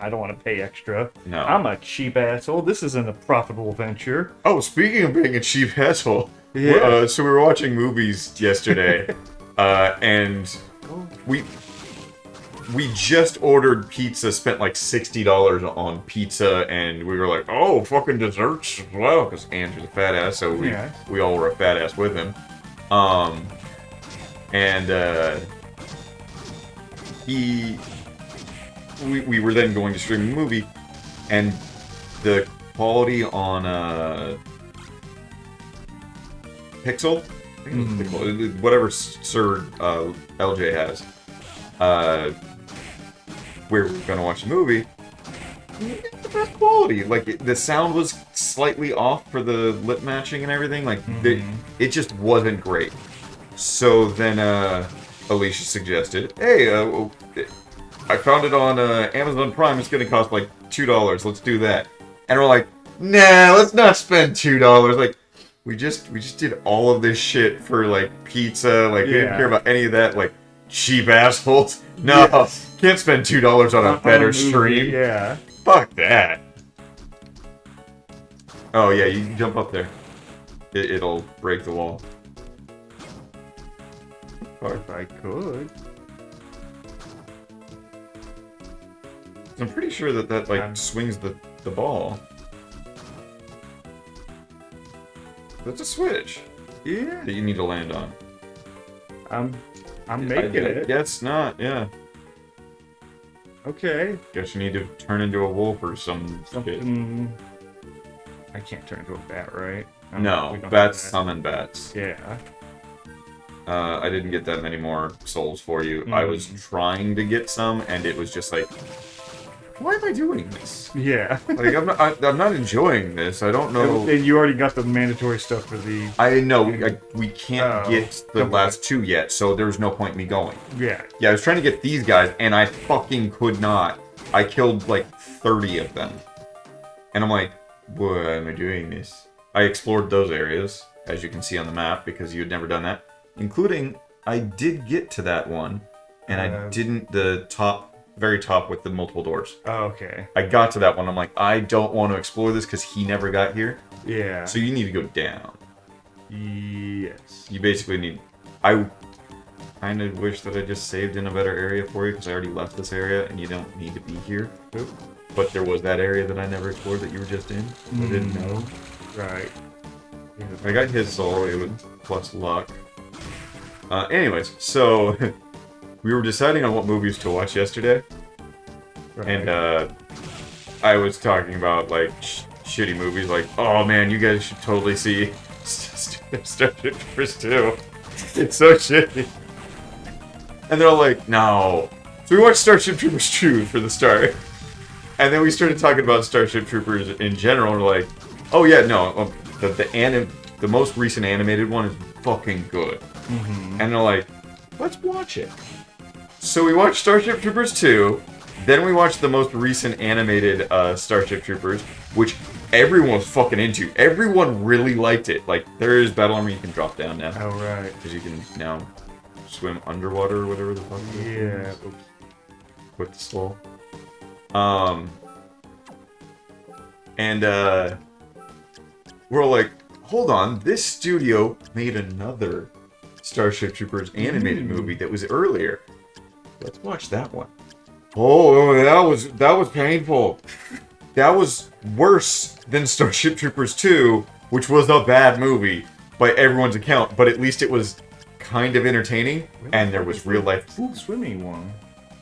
I don't want to pay extra. No. I'm a cheap asshole. This isn't a profitable venture. Oh, speaking of being a cheap asshole, Yeah. so we were watching movies yesterday, and we just ordered pizza, spent like $60 on pizza, and we were like, oh, fucking desserts as well, because Andrew's a fat ass, so we all were a fat ass with him. We were then going to stream a movie, and the quality on Pixel, I think it was Pixel, whatever Sir LJ has, we're gonna watch the movie. The best quality, like the sound was slightly off for the lip matching and everything. Like it just wasn't great. So then Alicia suggested, "Hey, I found it on Amazon Prime. It's gonna cost like $2. Let's do that." And we're like, "Nah, let's not spend $2. Like, we just did all of this shit for like pizza. Like, we didn't care about any of that. Like, cheap assholes. No, can't spend $2 on a better stream. Yeah. Fuck that." Oh yeah, you can jump up there. It'll break the wall. If I could. I'm pretty sure that like swings the ball. That's a switch. Yeah. That you need to land on. I'm making it. Guess not. Yeah. Okay. Guess you need to turn into a wolf or something. I can't turn into a bat, right? No, bats summon bats. Yeah. I didn't get that many more souls for you. I was trying to get some, and it was just like, why am I doing this? Yeah. Like, I'm not enjoying this. I don't know. And you already got the mandatory stuff for the... I know. We can't get the last two yet, so there's no point in me going. Yeah. Yeah, I was trying to get these guys, and I fucking could not. I killed like 30 of them. And I'm like, why am I doing this? I explored those areas, as you can see on the map, because you had never done that. Including, I did get to that one, and I didn't the very top with the multiple doors. Oh, okay. I got to that one. I'm like, I don't want to explore this because he never got here. Yeah. So you need to go down. Yes. You basically need... I kind of wish that I just saved in a better area for you because I already left this area and you don't need to be here. Oop. But there was that area that I never explored that you were just in. I didn't know. Right. I got his soul. It was plus luck. Anyways, so... we were deciding on what movies to watch yesterday, and I was talking about like shitty movies, like, oh man, you guys should totally see Starship Troopers 2. It's so shitty. And they're all like, no. So we watched Starship Troopers 2 for the start, and then we started talking about Starship Troopers in general, and we're like, oh yeah, no, the most recent animated one is fucking good. And they're like, let's watch it. So we watched Starship Troopers 2, then we watched the most recent animated Starship Troopers, which everyone was fucking into. Everyone really liked it. Like, there is battle armor you can drop down now. Oh, right. Because you can now swim underwater or whatever the fuck it is. Yeah. Oops. With the slow. And we're like, hold on, this studio made another Starship Troopers animated movie that was earlier. Let's watch that one. Oh, that was painful. That was worse than Starship Troopers 2, which was a bad movie by everyone's account, but at least it was kind of entertaining, and there was real life. Swimming one.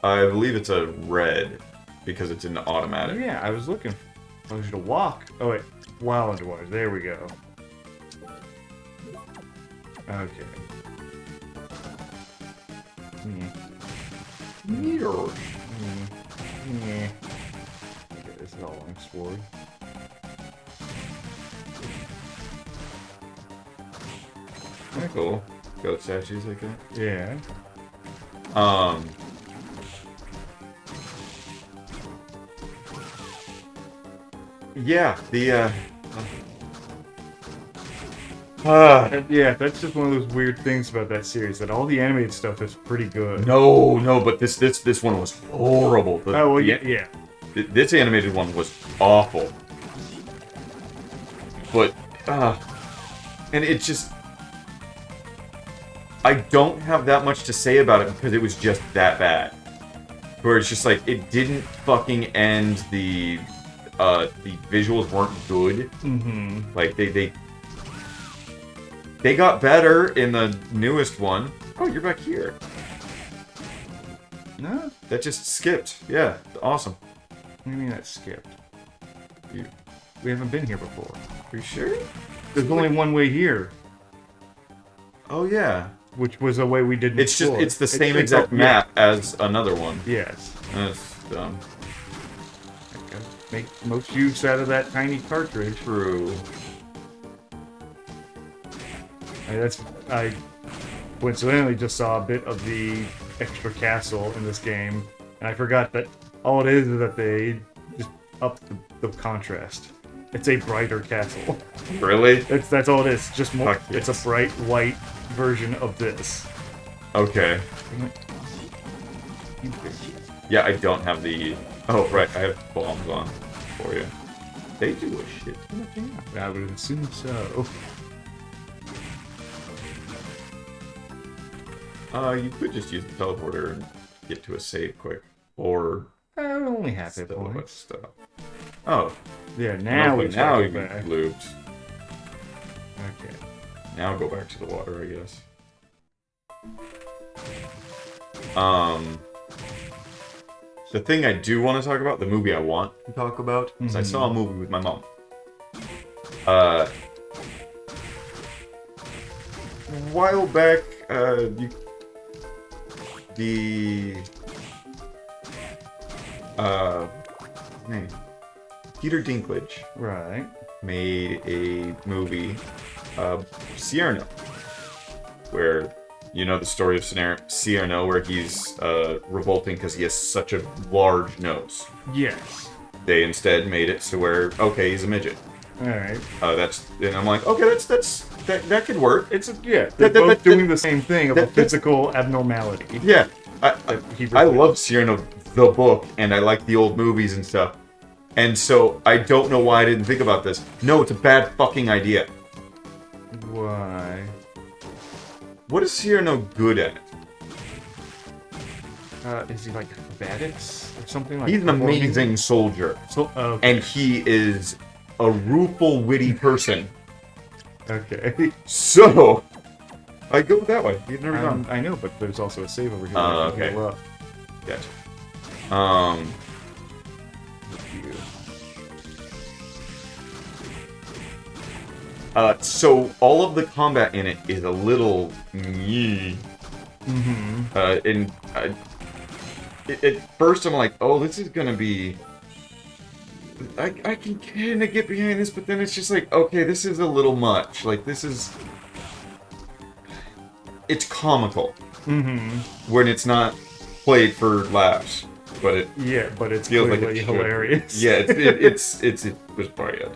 I believe it's a red, because it's an automatic. Yeah, I was looking for... I was to walk. Oh, wait. While underwater. There we go. Okay. Mirrors. Okay, this is all long sword. Kinda cool. Goat statues like that. Yeah. Yeah, the yeah, that's just one of those weird things about that series, that all the animated stuff is pretty good. No, but this one was horrible. Oh, well, yeah. This animated one was awful. But, and it just... I don't have that much to say about it because it was just that bad. Where it's just like, it didn't fucking end, the visuals weren't good. Mm-hmm. Like, they got better in the newest one. Oh, you're back here. No? That just skipped. Yeah, awesome. What do you mean that skipped? We haven't been here before. Are you sure? There's only one way here. Oh, yeah. Which was a way we didn't It's explore. just, it's the same exact map as another one. Yes. That's dumb. Make most use out of that tiny cartridge. True. I coincidentally just saw a bit of the extra castle in this game, and I forgot that all it is that they just up the contrast. It's a brighter castle. Really? That's all it is. Just more. Fuck yes. It's a bright white version of this. Okay. You bitches. Yeah, I don't have the... Oh, right, I have bombs on for you. They do a shit ton of damage. I would assume so. You could just use the teleporter and get to a save quick. Or... I only have it still points. stuff. Oh. Yeah, now we now take you it back. looped. Okay. Now go back to the water, I guess. The thing I do want to talk about, the movie I want to talk about, is I saw a movie with my mom. A while back, Peter Dinklage Right. made a movie, Cyrano, where, you know the story of Cyrano, where he's revolting because he has such a large nose. Yes. They instead made it to where, okay, he's a midget. Alright. And I'm like, okay, that could work. They're both doing the same thing of a physical abnormality. Yeah, I love Cyrano, the book, and I like the old movies and stuff. And so, I don't know why I didn't think about this. No, it's a bad fucking idea. Why? What is Cyrano good at? Is he like acrobatics or something like? He's an amazing soldier. So, okay. And he is a rueful, witty person. Okay. So, I go that way. You've never gone. I know, but there's also a save over here. Okay. Gotcha. So all of the combat in it is a little and at first I'm like, oh, this is gonna be... I can kind of get behind this, but then it's just like, okay, this is a little much. Like, this is... It's comical. When it's not played for laughs. But it... Yeah, but it's feels clearly like it hilarious. Yeah, it was brilliant.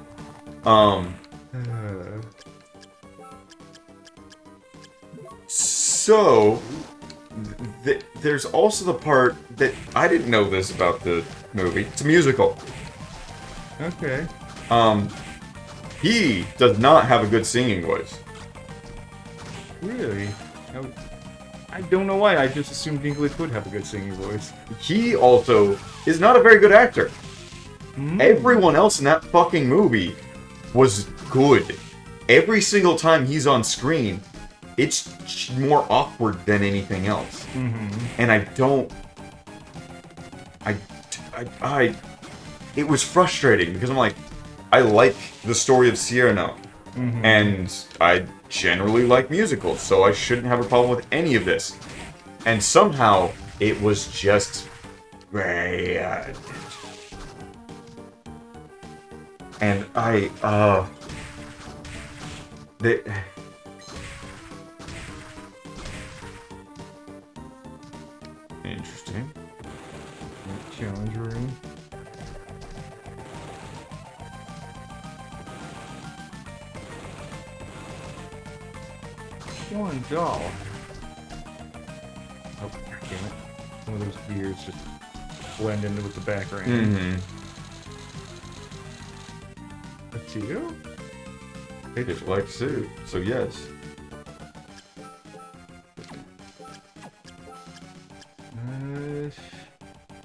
So, there's also the part that I didn't know this about the movie. It's a musical. Okay. He does not have a good singing voice. Really? I don't know why. I just assumed Dinklage would have a good singing voice. He also is not a very good actor. Everyone else in that fucking movie was good. Every single time he's on screen, it's more awkward than anything else. And I don't... It was frustrating, because I'm like, I like the story of Cyrano. And I generally like musicals, so I shouldn't have a problem with any of this. And somehow, it was just... And Interesting. Challenge room. One doll. Oh, damn it. Some of those gears just blend into with the background. too? It's like soup, so yes.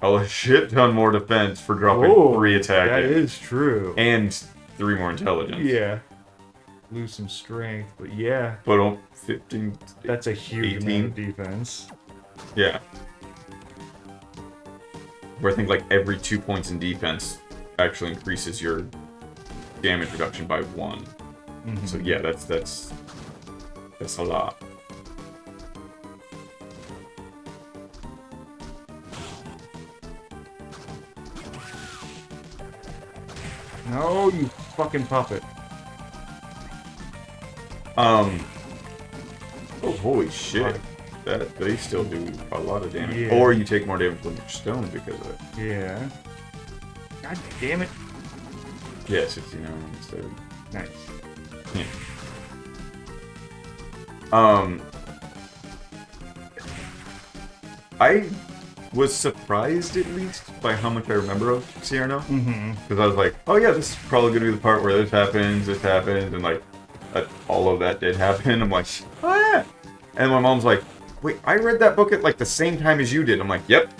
Oh, a shit ton more defense for dropping 3 attack That damage. is true. And 3 more intelligence. Yeah. Lose some strength, but yeah. But 15... That's a huge 18? amount of defense. Yeah. Where I think like every 2 points in defense actually increases your damage reduction by 1. Mm-hmm. So yeah, that's a lot. No, you fucking puppet. Oh, holy shit. That they still do a lot of damage. Yeah. Or you take more damage from your stone because of it. Yeah. God damn it. Yeah, 69 instead. Nice. Yeah. I was surprised at least by how much I remember of Cyrano. Mm-hmm. Because I was like, oh yeah, this is probably going to be the part where this happens, and like, all of that did happen. I'm like, oh yeah. And my mom's like, wait, I read that book at like the same time as you did. I'm like, yep.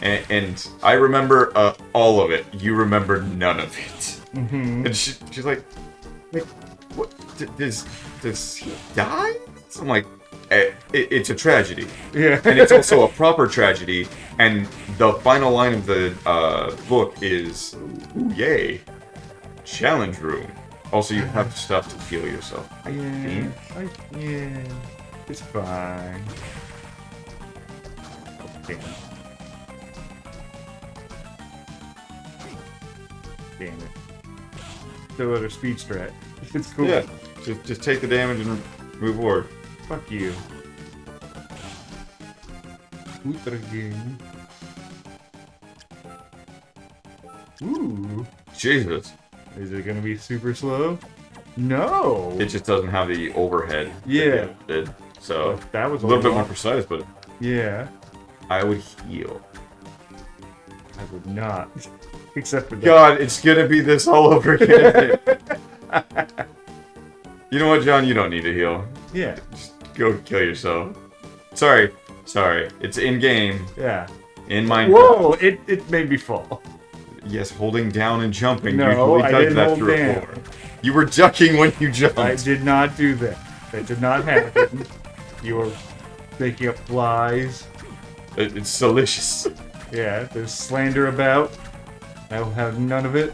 And I remember all of it. You remember none of it. Mm-hmm. And she's like, what? Does he die? I'm like, it's a tragedy. Yeah. And it's also a proper tragedy. And the final line of the book is, ooh, yay, challenge room. Also, you have stuff to heal yourself. I think. Yeah. It's fine. Okay. Damn it. Still at her speed strat. It's cool. Yeah. Just take the damage and move forward. Fuck you. Ultra game. Ooh. Jesus. Is it gonna be super slow? No. It just doesn't have the overhead. Yeah. That it did. So That was a little bit more lot. precise, but Yeah. I would heal. I would not. Except for that. God, it's gonna be this all over again. You know what, John? You don't need to heal. Yeah. Just go kill yourself. Sorry. It's in game. Yeah. In Minecraft. Whoa! It made me fall. Yes, holding down and jumping No, usually I does didn't that hold through a down. floor. You were ducking when you jumped. I did not do that. That did not happen. You were making up lies. It's delicious. Yeah, there's slander about. I will have none of it.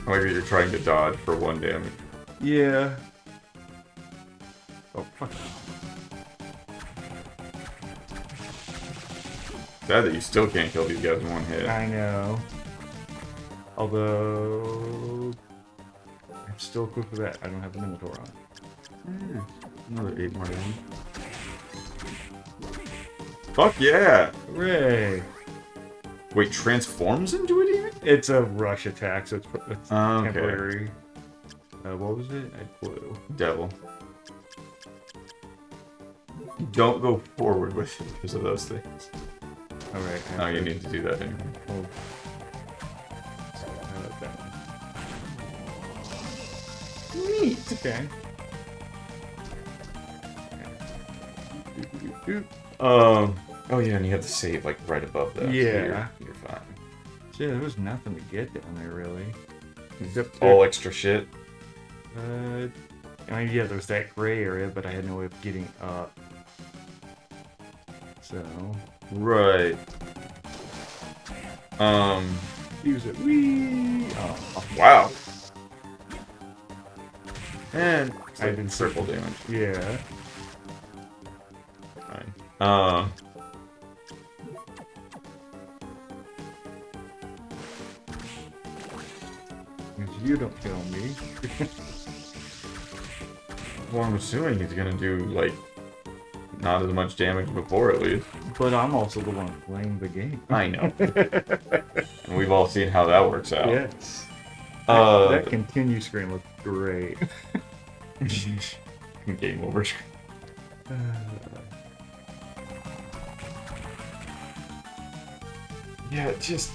Maybe you're trying to dodge for 1 damage. Yeah. Oh, fuck. Sad that you still can't kill these guys in 1 hit. I know. Although... I'm still equipped with that. I don't have an inventory on. Another 8 more damage. Fuck yeah! Hooray! Wait, transforms into it even? It's a rush attack, so it's Okay. temporary. What was it? I blew. Devil. Don't go forward with it because of those things. Alright. No, you need to do that anyway. Oh. How about that one? Neat! Okay. Oh yeah, and you have to save like right above that. Yeah. So you're fine. Yeah, there was nothing to get down there, really. Except All extra shit. I mean, yeah, there's that gray area, but I had no way of getting up. So... Right. Use it. Whee! Oh, Wow. And I did triple damage. yeah. Fine. If you don't kill me. Well, I'm assuming he's gonna do like not as much damage before at least. But I'm also the one playing the game. I know. And we've all seen how that works out. Yes. That That continue screen looks great. Game over. Yeah, just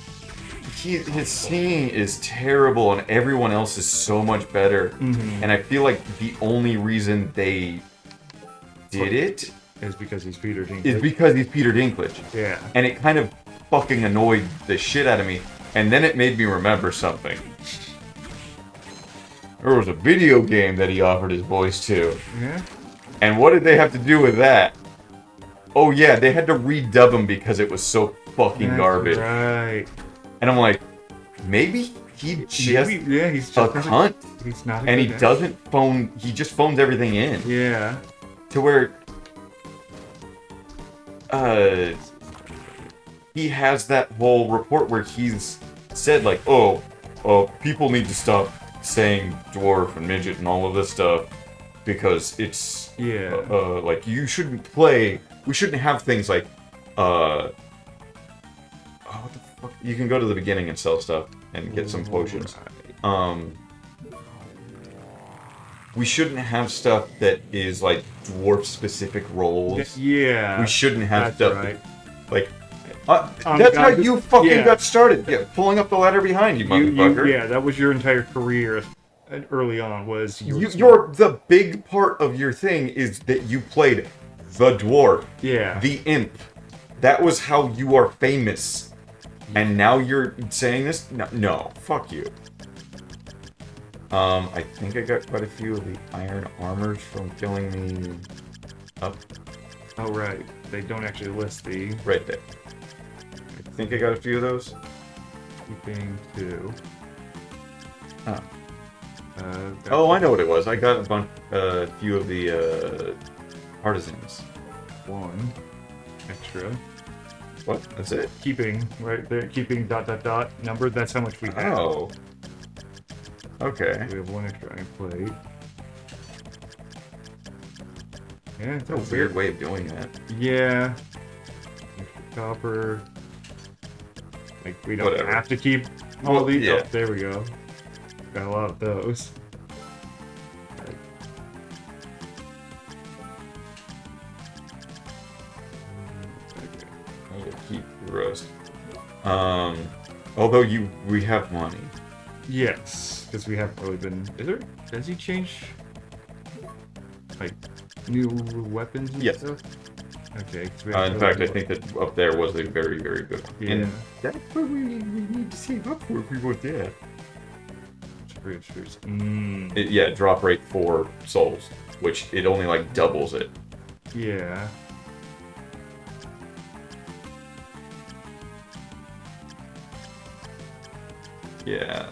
his singing is terrible, and everyone else is so much better. Mm-hmm. And I feel like the only reason they did it is because he's Peter Dinklage. is because he's Peter Dinklage. Yeah. And it kind of fucking annoyed the shit out of me. And then it made me remember something. There was a video game that he offered his voice to. Yeah. And what did they have to do with that? Oh yeah, they had to redub him because it was so fucking garbage. Right. And I'm like, maybe he just he's just a cunt. He's not a And he good guy. doesn't phone, he just phones everything in. Yeah. To where he has that whole report where he's said like, oh, people need to stop saying dwarf and midget and all of this stuff because it's like we shouldn't have things like what the fuck? You can go to the beginning and sell stuff and get some potions. We shouldn't have stuff that is like dwarf specific roles. Yeah. We shouldn't have that's stuff right. like that's how you fucking got started. Yeah, pulling up the ladder behind you, motherfucker. Yeah, that was your entire career early on. Was your the big part of your thing is that you played the dwarf, the imp. That was how you are famous. And now you're saying this? No, fuck you. I think I got quite a few of the iron armors from filling me up. Oh right, they don't actually list the right there. I think I got a few of those. Keeping 2. Oh. Oh, I know what it was. I got a few of the artisans. 1 extra. What? That's it? Keeping right there. Keeping ... number. That's how much we have. Oh. Okay. We have 1 extra iron plate. Yeah, it's a weird way of doing that. Yeah. Extra copper. Like we don't have to keep all these. Yeah. Oh, there we go. Got a lot of those. Keep the rest. Although we have money. Yes, because we haven't really been. Does he change like new weapons and stuff? Okay. In fact, I think that up there was a very, very good one. Yeah. And that's what we need to save up for if we want that. Yeah, drop rate 4 souls, which it only like doubles it. Yeah. Yeah.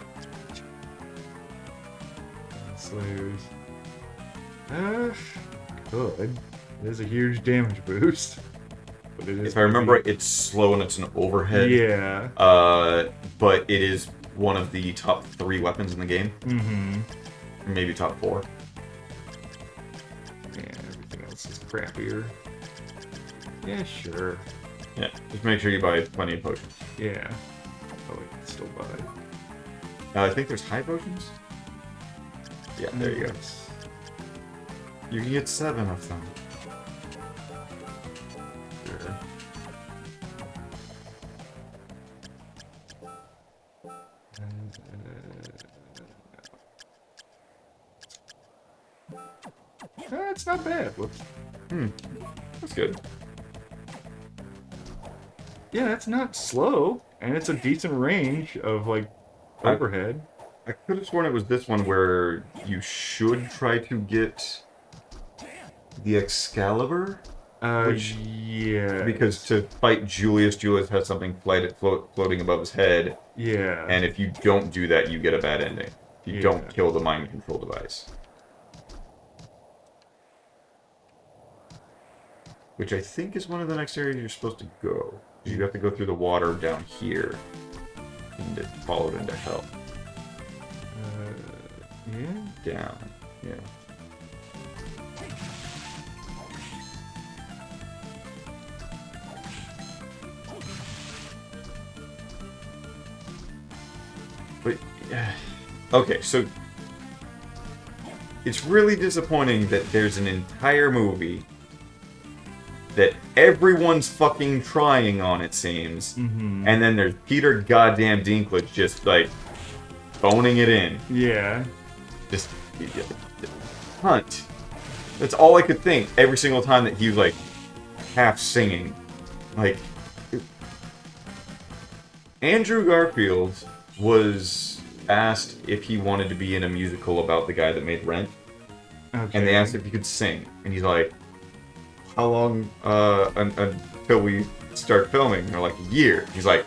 Slayers. Good. It is a huge damage boost. But it is if I remember right, it's slow and it's an overhead. Yeah. But it is one of the top 3 weapons in the game. Mm-hmm. Maybe top 4. Yeah, everything else is crappier. Yeah, sure. Yeah, just make sure you buy plenty of potions. Yeah. Oh, I can still buy. I think there's high potions? Yeah, there you go. You can get 7 of them. Sure. It's not bad. Whoops. That's good. Yeah, that's not slow, and it's a decent range of like overhead. I could have sworn it was this one where you should try to get the Excalibur. Yeah. Because to fight Julius has something floating above his head. Yeah. And if you don't do that, you get a bad ending. You don't kill the mind control device. Which I think is one of the next areas you're supposed to go. You have to go through the water down here. And it followed into hell. Yeah? Down. Yeah. But, okay, so it's really disappointing that there's an entire movie that everyone's fucking trying on, it seems. Mm-hmm. And then there's Peter goddamn Dinklage just, like, phoning it in. Yeah. Just... Hunt. That's all I could think every single time that he was, like, half singing. Like... Andrew Garfield was asked if he wanted to be in a musical about the guy that made Rent. Okay. And they asked if he could sing. And he's like, how long until we start filming? And they're like, a year. He's like,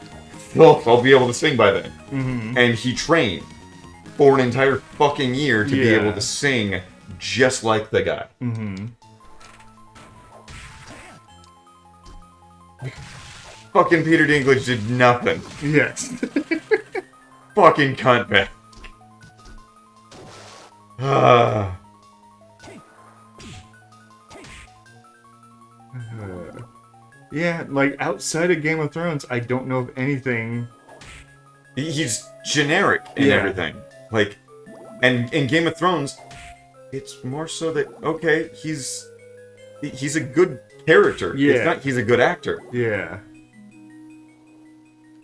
well, I'll be able to sing by then. Mm-hmm. And he trained for an entire fucking year to be Yeah. able to sing just like the guy. Mm-hmm. Fucking Peter Dinklage did nothing. Yes. Fucking cunt back. Yeah, like outside of Game of Thrones, I don't know of anything. He's generic in Yeah. everything. Like, and in Game of Thrones, it's more so that, okay, he's a good character. Yeah. He's a good actor. Yeah.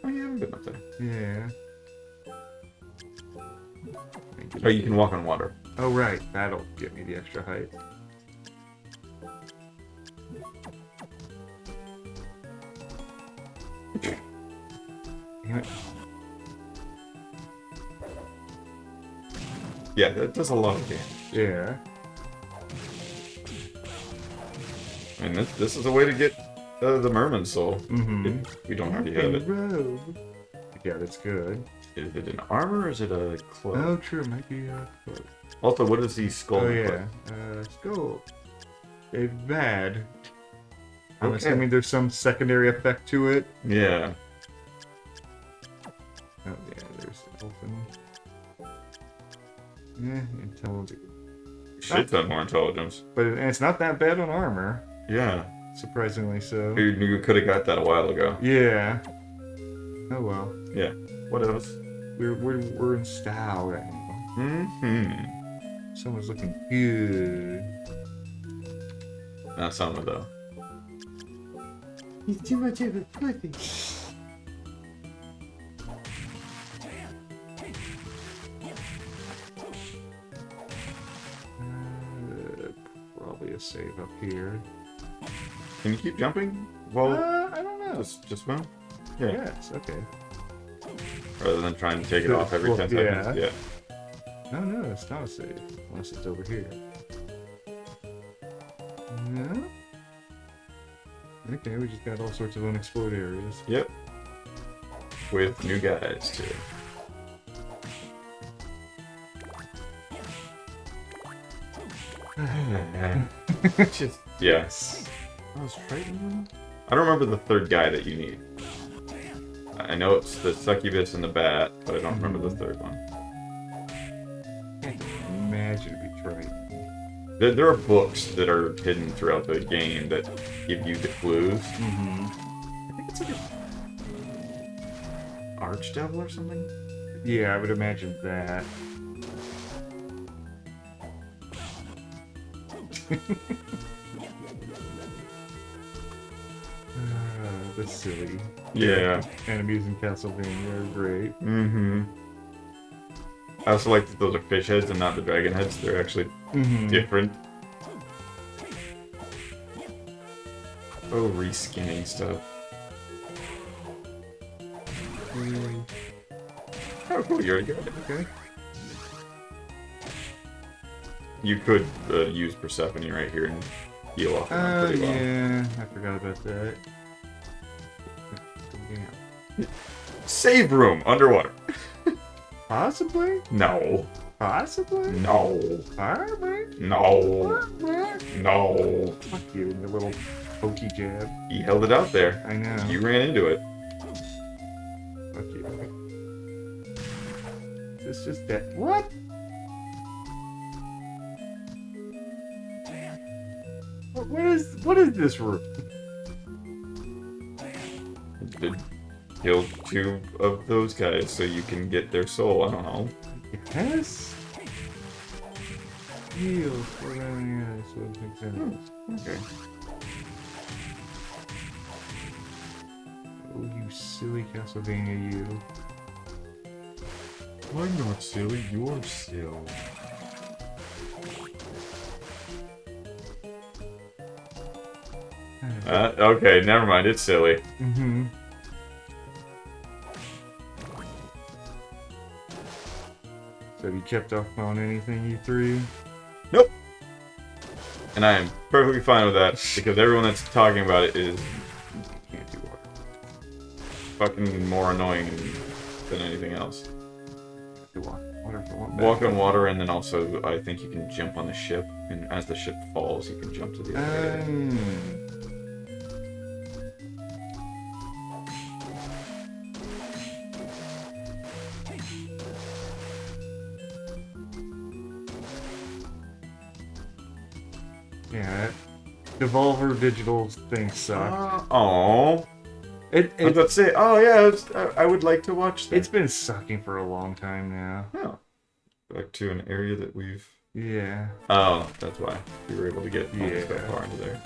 Oh, yeah, I haven't been up there. Yeah. Oh, you can walk on water. Oh, right. That'll give me the extra height. Damn it. Yeah, that does a lot of damage. Yeah. I mean, this is a way to get the merman soul. Mm-hmm. If we don't already have it. Robe. Yeah, that's good. Is it an armor or is it a cloak? Oh, true. It might be a cloak. Also, what is the skull? Oh, look yeah. Skull. It's bad. I'm Okay. assuming there's some secondary effect to it. like? Yeah. Oh, yeah, there's Elfin. Yeah, intelligent. Shit ton more intelligence. But and it's not that bad on armor. Yeah. Surprisingly so. You could have got that a while ago. Yeah. Oh well. Yeah. What else? We're in style right now. Mm-hmm. Someone's looking good. Not Soma, though. He's too much of a pussy. Probably a save up here. Can you keep jumping? Well, I don't know. just well. Yeah. Yes, okay. Rather than trying to take it off every 10 Yeah. seconds. Yeah. No, no, it's not a save. Unless it's over here. No? Okay, we just got all sorts of unexplored areas. Yep. With new guys, too. Just, yes. I was frightened. I don't remember the third guy that you need. I know it's the succubus and the bat, but I don't remember the third one. Can't imagine it'd be trite. There are books that are hidden throughout the game that give you the clues. Mm-hmm. I think it's like an archdevil or something. Yeah, I would imagine that. That's silly. Yeah. Enemies in Castlevania are great. Mm-hmm. I also like that those are fish heads and not the dragon heads. They're actually Mm-hmm. different. Oh, reskinning stuff. Oh, cool, you already got it. Okay. You could use Persephone right here and heal off of them pretty well. Yeah, I forgot about that. Yeah. Save room underwater. Possibly? No. Possibly? No. Probably. No. No. Fuck you, and your little pokey jab. He held it out there. I know. You ran into it. Fuck you. Is this just that? What? What is this room? Did kill two of those guys so you can get their soul. I don't know. Yes. Heals. Okay. silly Castlevania, you. I'm not silly, you're silly. Okay, never mind, it's silly. Mm-hmm. So have you kept up on anything, E3? Nope. And I am perfectly fine with that, because everyone that's talking about it is... Can't do water. fucking more annoying than anything else. Do water for one. Walk on water, and then also, I think you can jump on the ship, and as the ship falls, you can jump to the other area. Yeah, Devolver Digital thing sucked. Oh. I was about to say, oh yeah, I would like to watch that. It's been sucking for a long time now. Oh. Back to an area that we've... Yeah. Oh, that's why. You were able to get almost that far into there.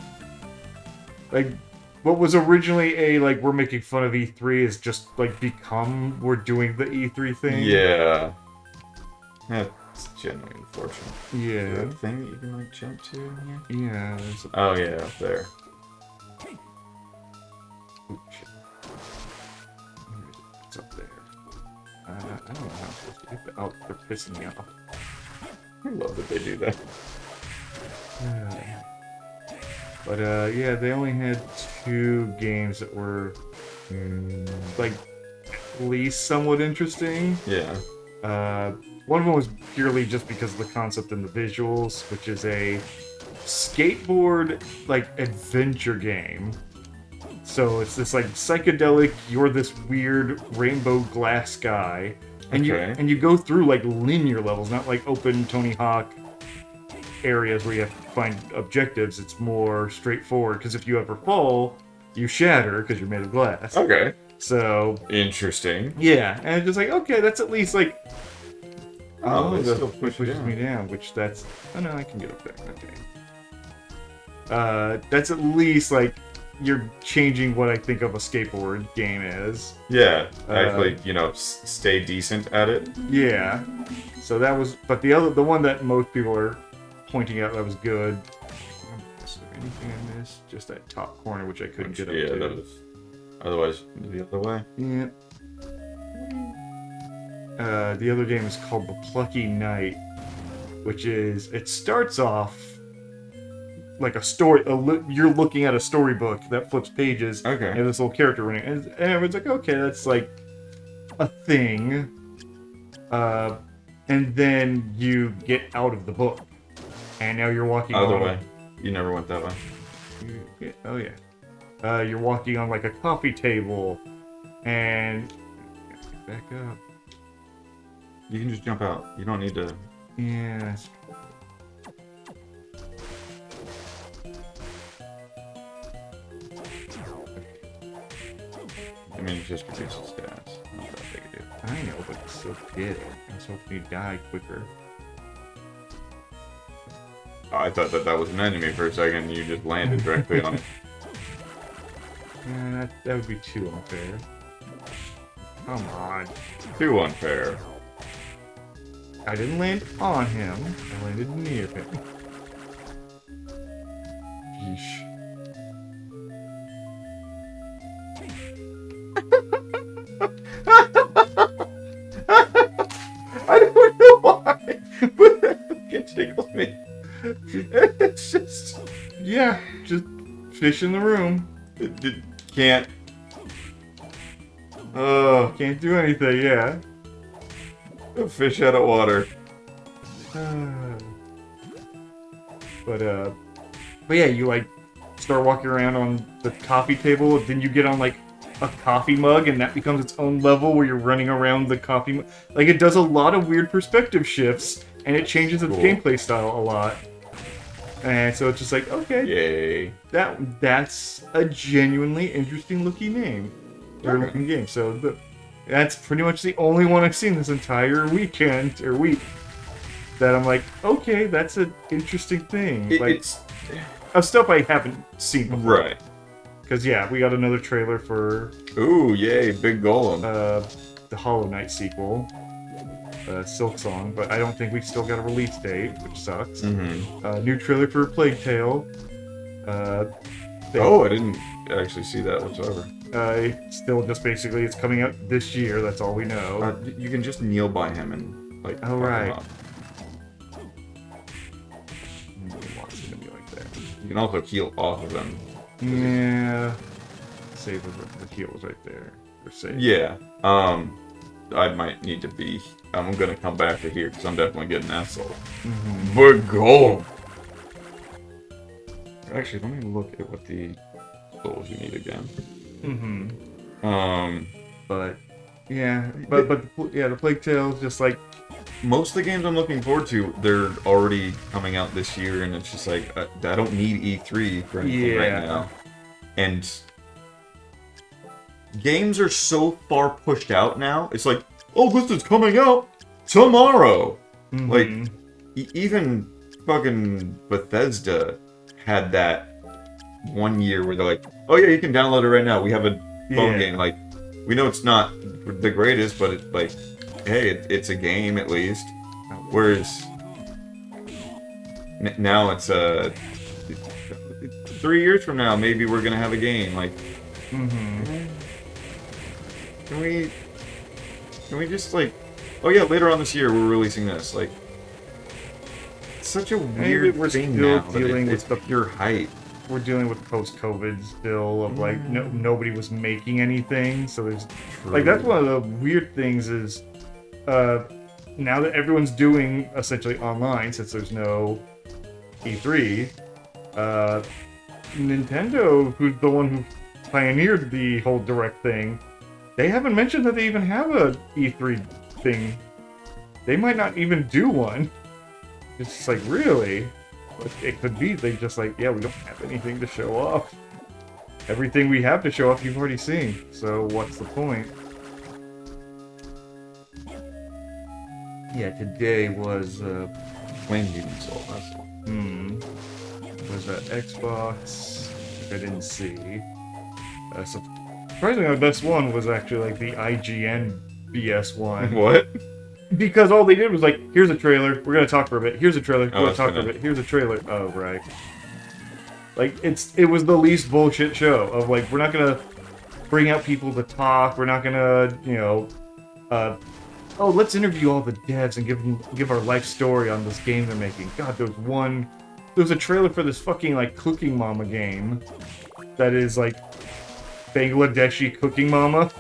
Like, what was originally a, like, we're making fun of E3 is just, like, become, we're doing the E3 thing. Yeah. That's genuinely unfortunate. Yeah. Is there a thing that you can, like, jump to in here? Yeah, there's a... Oh, yeah, up there. Ooh, shit. It's up there. I don't know how I'm supposed to do that. Oh, they're pissing me off. I love that they do that. But, yeah, they only had 2 games that were, like, at least somewhat interesting. Yeah. One of them was purely just because of the concept and the visuals, which is a skateboard, like, adventure game. So it's this, like, psychedelic, you're this weird rainbow glass guy. And you go through, like, linear levels, not like open Tony Hawk areas where you have to find objectives. It's more straightforward, because if you ever fall, you shatter because you're made of glass. Okay. So... Interesting. Yeah, and it's just like, okay, that's at least, like... Oh, it still pushes me down, which that's... Oh, no, I can get up there. Okay. That's at least, like, you're changing what I think of a skateboard game is. Yeah, actually, you know, stay decent at it. Yeah. So that was... But the one that most people are pointing out that was good... Is there anything I missed? Just that top corner, which I couldn't get up to. Yeah, that was... Otherwise, the other way. Yeah. The other game is called The Plucky Knight, which is... It starts off like a story... you're looking at a storybook that flips pages. Okay. And this little character running. And everyone's like, okay, that's like a thing. And then you get out of the book. And now you're walking Other way. You never went that way. Yeah, oh yeah. You're walking on like a coffee table. And... Back up. You can just jump out. You don't need to... Yeah. I mean, it just reduces stats. Not that big a deal. I know, but you still did it. I was hoping you'd die quicker. Oh, I thought that was an enemy for a second, and you just landed directly on it. Yeah, that would be too unfair. Come on. Too unfair. I didn't land on him. I landed near him. Yeesh. I don't know why, but that fucking tickles me. It's just... Yeah, just fish in the room. Can't... Can't do anything, yeah. A fish out of water. But yeah, you like start walking around on the coffee table, then you get on like a coffee mug, and that becomes its own level where you're running around the coffee mug. Like, it does a lot of weird perspective shifts, and it changes its gameplay style a lot. And so it's just like, okay, Yay. that's a genuinely interesting looking name. Or looking game. So that's pretty much the only one I've seen this entire weekend, or week, that I'm like, okay, that's an interesting thing. Like, It's... of stuff I haven't seen before. Right. Because, yeah, we got another trailer for Ooh, yay, big golem. the Hollow Knight sequel, Silk Song, but I don't think we still got a release date, which sucks. New trailer for Plague Tale. Oh, I didn't actually see that whatsoever. It's still just basically, it's coming out this year, that's all we know. You can just kneel by him and, like, Oh, fuck right. him up. Nobody wants him to be like that. You can also heal off of him. Yeah. Save the heal was right there. Or save. Yeah. I might need to be... I'm gonna come back to here, because I'm definitely getting that soul. Big golem! Actually, let me look at what the souls you need again. But yeah, the Plague Tale is just like most of the games I'm looking forward to, they're already coming out this year, and it's just like I don't need E3 for anything right now. And games are so far pushed out now. It's like, oh, this is coming out tomorrow. Like even fucking Bethesda had that one year where they're like, oh yeah, you can download it right now. We have a phone game. Like, we know it's not the greatest, but it's like, hey, it's a game at least. Whereas now it's 3 years from now, maybe we're gonna have a game. Like, can we just like, oh yeah, later on this year we're releasing this. Like, it's such a weird thing now. It's the pure hype. We're dealing with post-COVID still of like nobody was making anything, so there's like that's one of the weird things is now that everyone's doing essentially online since there's no E3, Nintendo, who's the one who pioneered the whole direct thing, they haven't mentioned that they even have a E3 thing. They might not even do one. It's just like, really? But it could be they just like, yeah, we don't have anything to show off. Everything we have to show off you've already seen, so what's the point? Yeah, today was Flame Demon Soul, that's all. Was that Xbox? I didn't see. Surprisingly, the best one was actually like the IGN BS one. What? Because all they did was like, here's a trailer, we're gonna talk for a bit, here's a trailer, we're gonna talk for a bit, here's a trailer. Oh, right. Like, it was the least bullshit show of like, we're not gonna bring out people to talk, we're not gonna, you know, oh, let's interview all the devs and give our life story on this game they're making. God, there was a trailer for this fucking like Cooking Mama game that is like Bangladeshi Cooking Mama.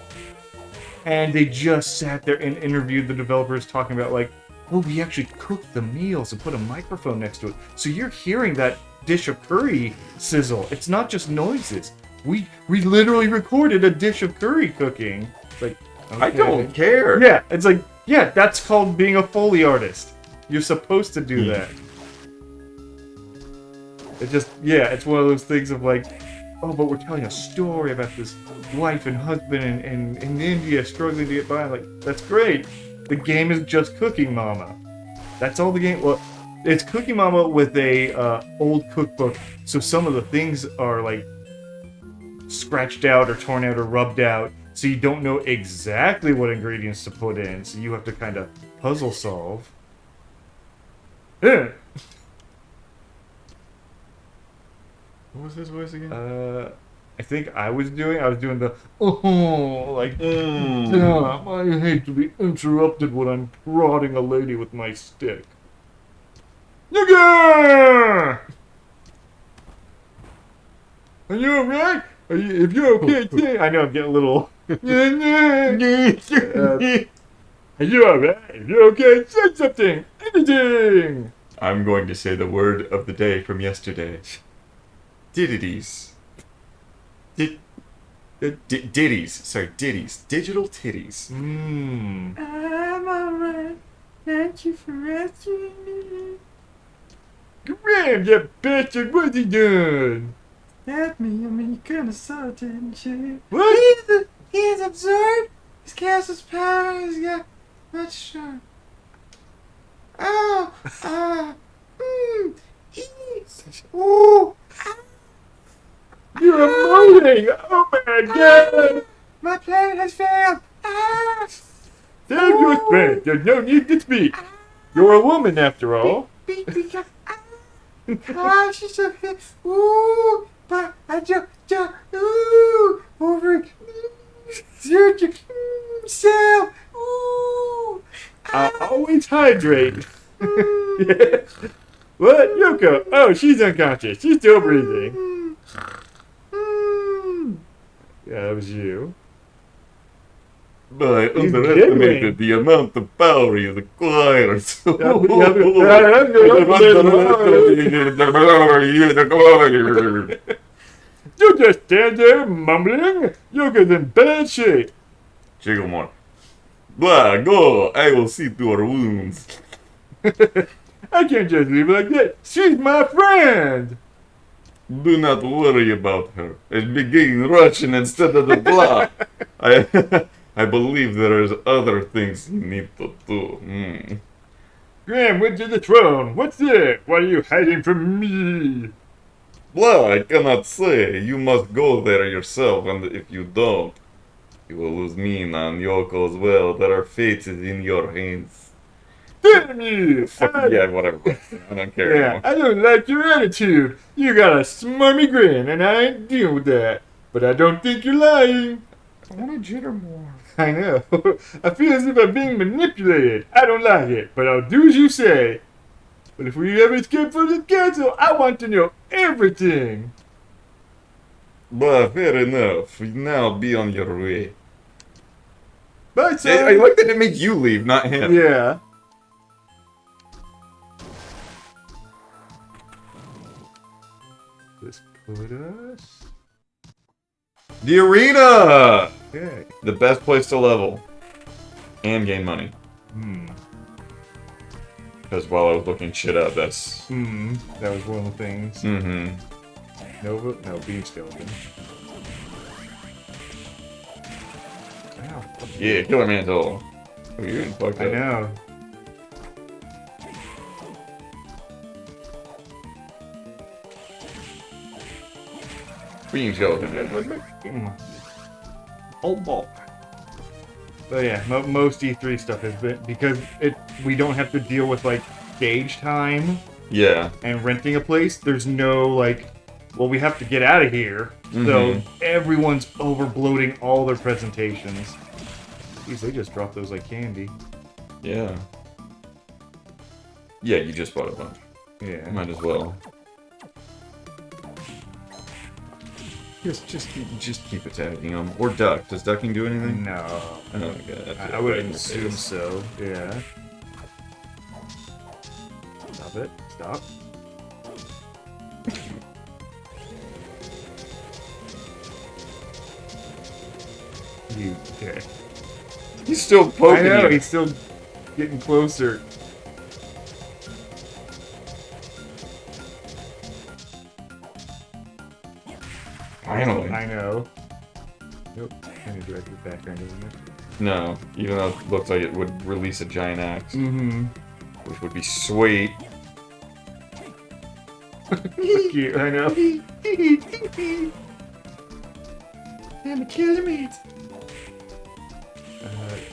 And they just sat there and interviewed the developers talking about like, oh, we actually cooked the meals and put a microphone next to it. So you're hearing that dish of curry sizzle. It's not just noises. We literally recorded a dish of curry cooking. It's like, okay. I don't care. Yeah, it's like, yeah, that's called being a Foley artist. You're supposed to do that. It just, yeah, it's one of those things of like, oh, but we're telling a story about this wife and husband in India struggling to get by. Like, that's great. The game is just Cooking Mama. That's all the game. Well, it's Cooking Mama with a old cookbook, so some of the things are like scratched out or torn out or rubbed out, so you don't know exactly what ingredients to put in. So you have to kind of puzzle solve. Yeah. What was his voice again? I think I was doing the like damn, I hate to be interrupted when I'm prodding a lady with my stick. Nigga! Are you alright? If you're okay, say. I know I'm getting a little. Are you alright? If you're okay, say something. Anything. I'm going to say the word of the day from yesterday. Ditties. Ditties. Sorry, ditties. Digital titties. I'm alright. Thank you for rescuing me. Graham, you bastard, what's he done? Stabbed me. I mean, you kinda saw it, didn't you? What? He's absorbed his castle's power. He's got much strong. Oh! Ooh! You're emoting! Oh my god! My plan has failed! Ah! Save your strength. There's no need to speak. You're a woman after all. Because, she's so hit. Ooh, but I just, ooh, over, surgery, cell, ooh. I'll always hydrate. Yeah. What? Yoko? Oh, she's unconscious. She's still breathing. Yeah, that was you. I He's underestimated the amount of power you require. You just stand there mumbling. Yoko's in bad shape. Jigglemore. Blah, go. I will see to our wounds. I can't just leave like that. She's my friend. Do not worry about her. It's beginning Russian instead of the blah. I believe there is other things you need to do. Graham went to the throne. What's it? What are you hiding from me? Blah, I cannot say. You must go there yourself, and if you don't, you will lose Mina and Yoko as well. Their fate is in your hands. Damn you! Yeah, whatever. I don't care Yeah, anymore. I don't like your attitude. You got a smarmy grin, and I ain't dealing with that. But I don't think you're lying. I want to jitter more. I know. I feel as if I'm being manipulated. I don't like it, but I'll do as you say. But if we ever escape from this castle, I want to know everything. Blah, fair enough. Now be on your way. Bye, son. I like that it made you leave, not him. Yeah. This put us. The arena! Okay. The best place to level. And gain money. Because while I was looking shit up, that's... That was one of the things. Nova? No, Beam Skeleton. Ow. Yeah, Killer Mantle. Oh, you're getting fucked up. I know. Beam Skeleton. Oh boy. But yeah, most E3 stuff has been because we don't have to deal with like stage time Yeah. and renting a place. There's no like, well, we have to get out of here. So everyone's over bloating all their presentations. Jeez, they just dropped those like candy. Yeah. Yeah, you just bought a bunch. Yeah. Might as well. Just keep attacking them. Or duck. Does ducking do anything? No. Oh my god. I would assume so. Yeah. Stop it. Stop. You dick. He's still poking I know, you. he's still getting closer. Finally. I know. Nope. Kind of directed background, isn't it? No, even though it looks like it would release a giant axe. Which would be sweet. Cute, I know. I'm a killer meat.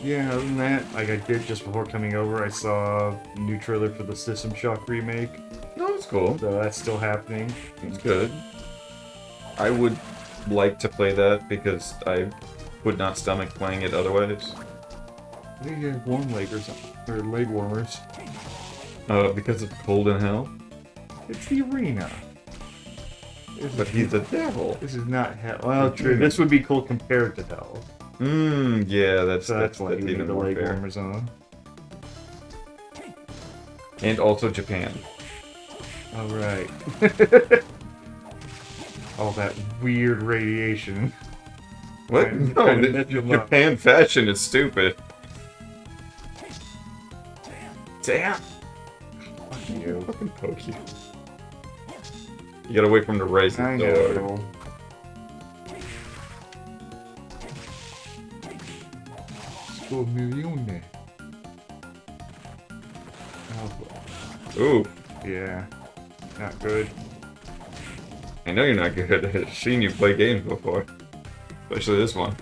Yeah, other than that, like I did just before coming over, I saw a new trailer for the System Shock remake. No, that's cool. So that's still happening. It's good. I would like to play that because I would not stomach playing it otherwise. I think he has warm leg or something. Or leg warmers. Because of cold in hell. It's the arena. But he's a devil. This is not hell. Well, true. This would be cool compared to hell. Yeah, that's So that's why you need even the more leg fair. warmers on. And also Japan. All right. All that weird radiation. What? Kind No, of the messed him up. Japan fashion is stupid. Damn. Fuck you. Fucking poke you. You gotta wait for him to raise I his sword. know. $1,000,000. Oh, Ooh. yeah. Not good. I know you're not good. I've seen you play games before. Especially this one.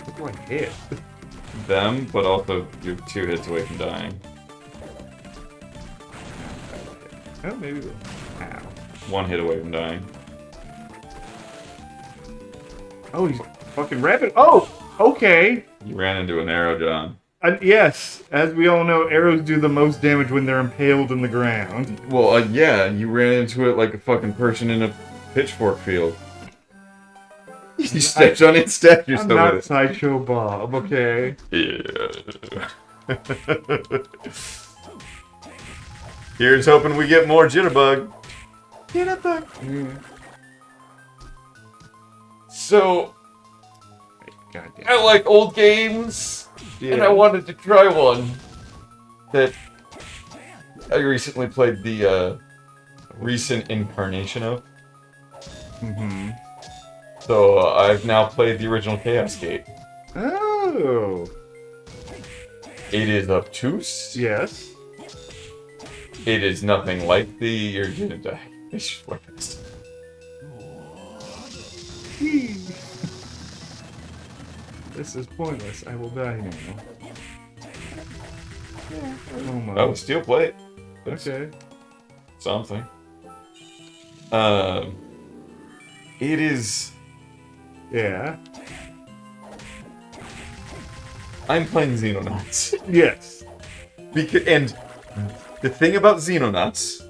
What do I hit? Them, but also you're 2 hits away from dying. Oh, maybe we'll... Ow. 1 hit away from dying. Oh, he's fucking rapid. Oh, okay. You ran into an arrow, John. Yes, as we all know, arrows do the most damage when they're impaled in the ground. Well, yeah, you ran into it like a fucking person in a pitchfork field. You stepped on it, stabbed I'm yourself not with Sideshow Bob, okay? it. Yeah. Here's hoping we get more jitterbug. Jitterbug. Yeah. So, Goddamn. I like old games, Yeah. and I wanted to try one that I recently played the recent incarnation of. Mm-hmm. So I've now played the original Chaos Gate. Oh. It is obtuse. Yes. It is nothing like the You're Gonna Die. It's just weapons. This is pointless. I will die now. Yeah. Almost. Oh, steel plate. That's Okay. something. It is. Yeah. I'm playing Xenonauts. Yes. And the thing about Xenonauts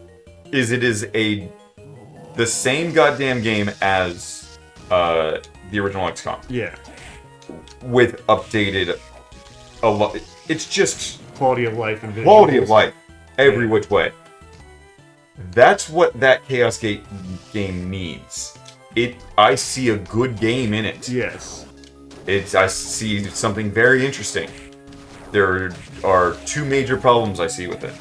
is it is the same goddamn game as the original XCOM Yeah. with updated a lot. It's just Quality of life and visuals. quality of life every which way. That's what that Chaos Gate game needs. I see a good game in it. Yes. I see something very interesting. There are 2 major problems I see with it.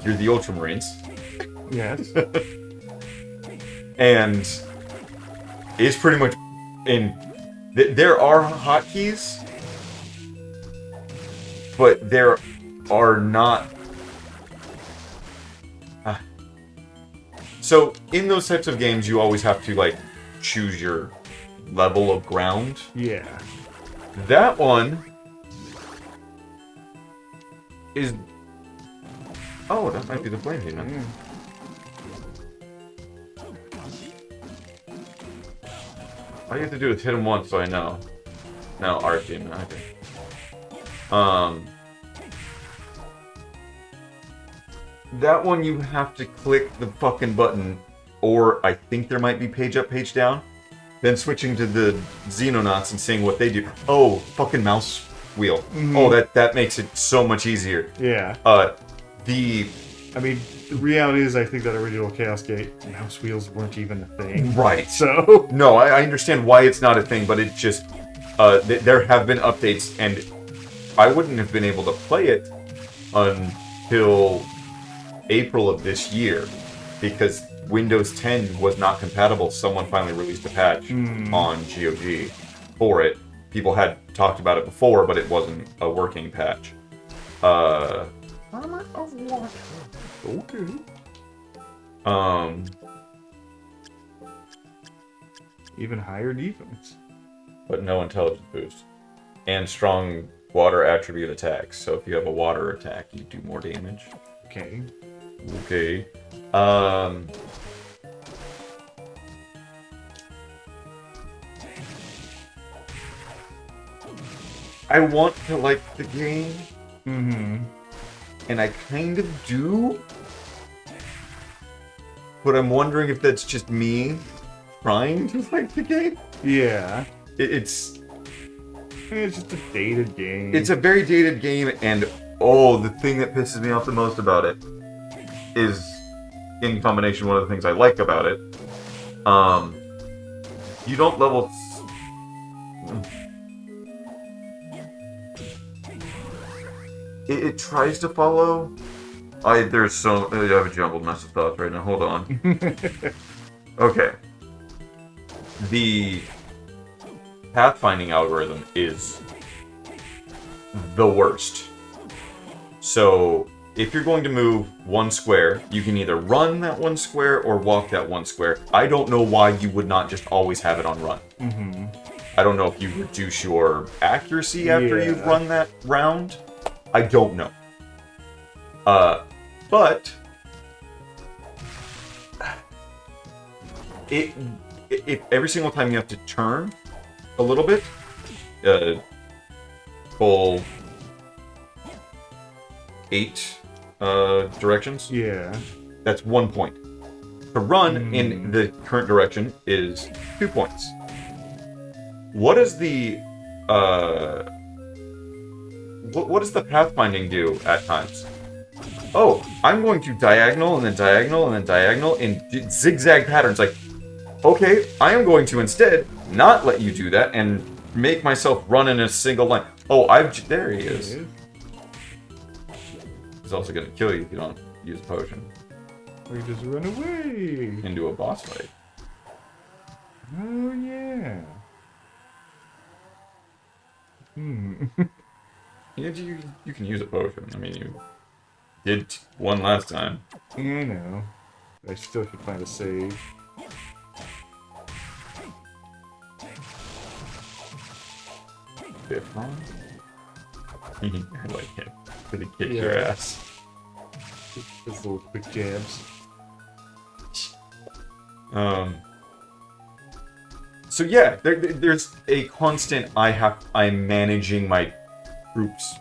You're the Ultramarines, Yes. and it's pretty much there are hotkeys, but there are not. So in those types of games, you always have to like choose your level of ground. Yeah. That one is. Oh, that might be the flame demon. Yeah. All you have to do is hit him once, so I know. No, art demon. Okay. That one you have to click the fucking button, or I think there might be page up, page down. Then switching to the Xenonauts and seeing what they do. Oh, fucking mouse wheel. Mhm. Oh, that makes it so much easier. Yeah. The I mean, the reality is, I think that original Chaos Gate mouse wheels weren't even a thing. right. So. No, I understand why it's not a thing, but it just there have been updates, and I wouldn't have been able to play it until April of this year because Windows 10 was not compatible. Someone finally released a patch on GOG for it. People had talked about it before, but it wasn't a working patch. Okay. Even higher defense. But no intelligence boost. And strong water attribute attacks. So if you have a water attack, you do more damage. Okay. Okay. I want to like the game, Mm-hmm. and I kind of do. But I'm wondering if that's just me trying to like the game. Yeah. It's It's just a dated game. a very dated game, and the thing that pisses me off the most about it is, in combination, one of the things I like about it. You don't level. It tries to follow. I have a jumbled mess of thoughts right now. Hold on. Okay. The pathfinding algorithm is the worst. So if you're going to move one square, you can either run that one square or walk that one square. I don't know why you would not just always have it on run. Mm-hmm. I don't know if you reduce your accuracy after Yeah. you've run that round. I don't know. But if every single time you have to turn a little bit, full 8 directions. Yeah. That's 1 point. To run in the current direction is 2 points. What is the what does the pathfinding do at times? Oh, I'm going to diagonal and then diagonal and then diagonal in zigzag patterns. Like, okay, I am going to instead not let you do that and make myself run in a single line. Oh, there he is. He's also going to kill you if you don't use a potion. Or you just run away. Into a boss fight. Oh, yeah. Yeah, you can use a potion. I mean, you did one last time. Yeah, I know. I still should find a save. Biffron? I like him. Gonna kick Yeah. your ass. Just little quick jabs. So yeah, there's a constant. I'm managing my troops.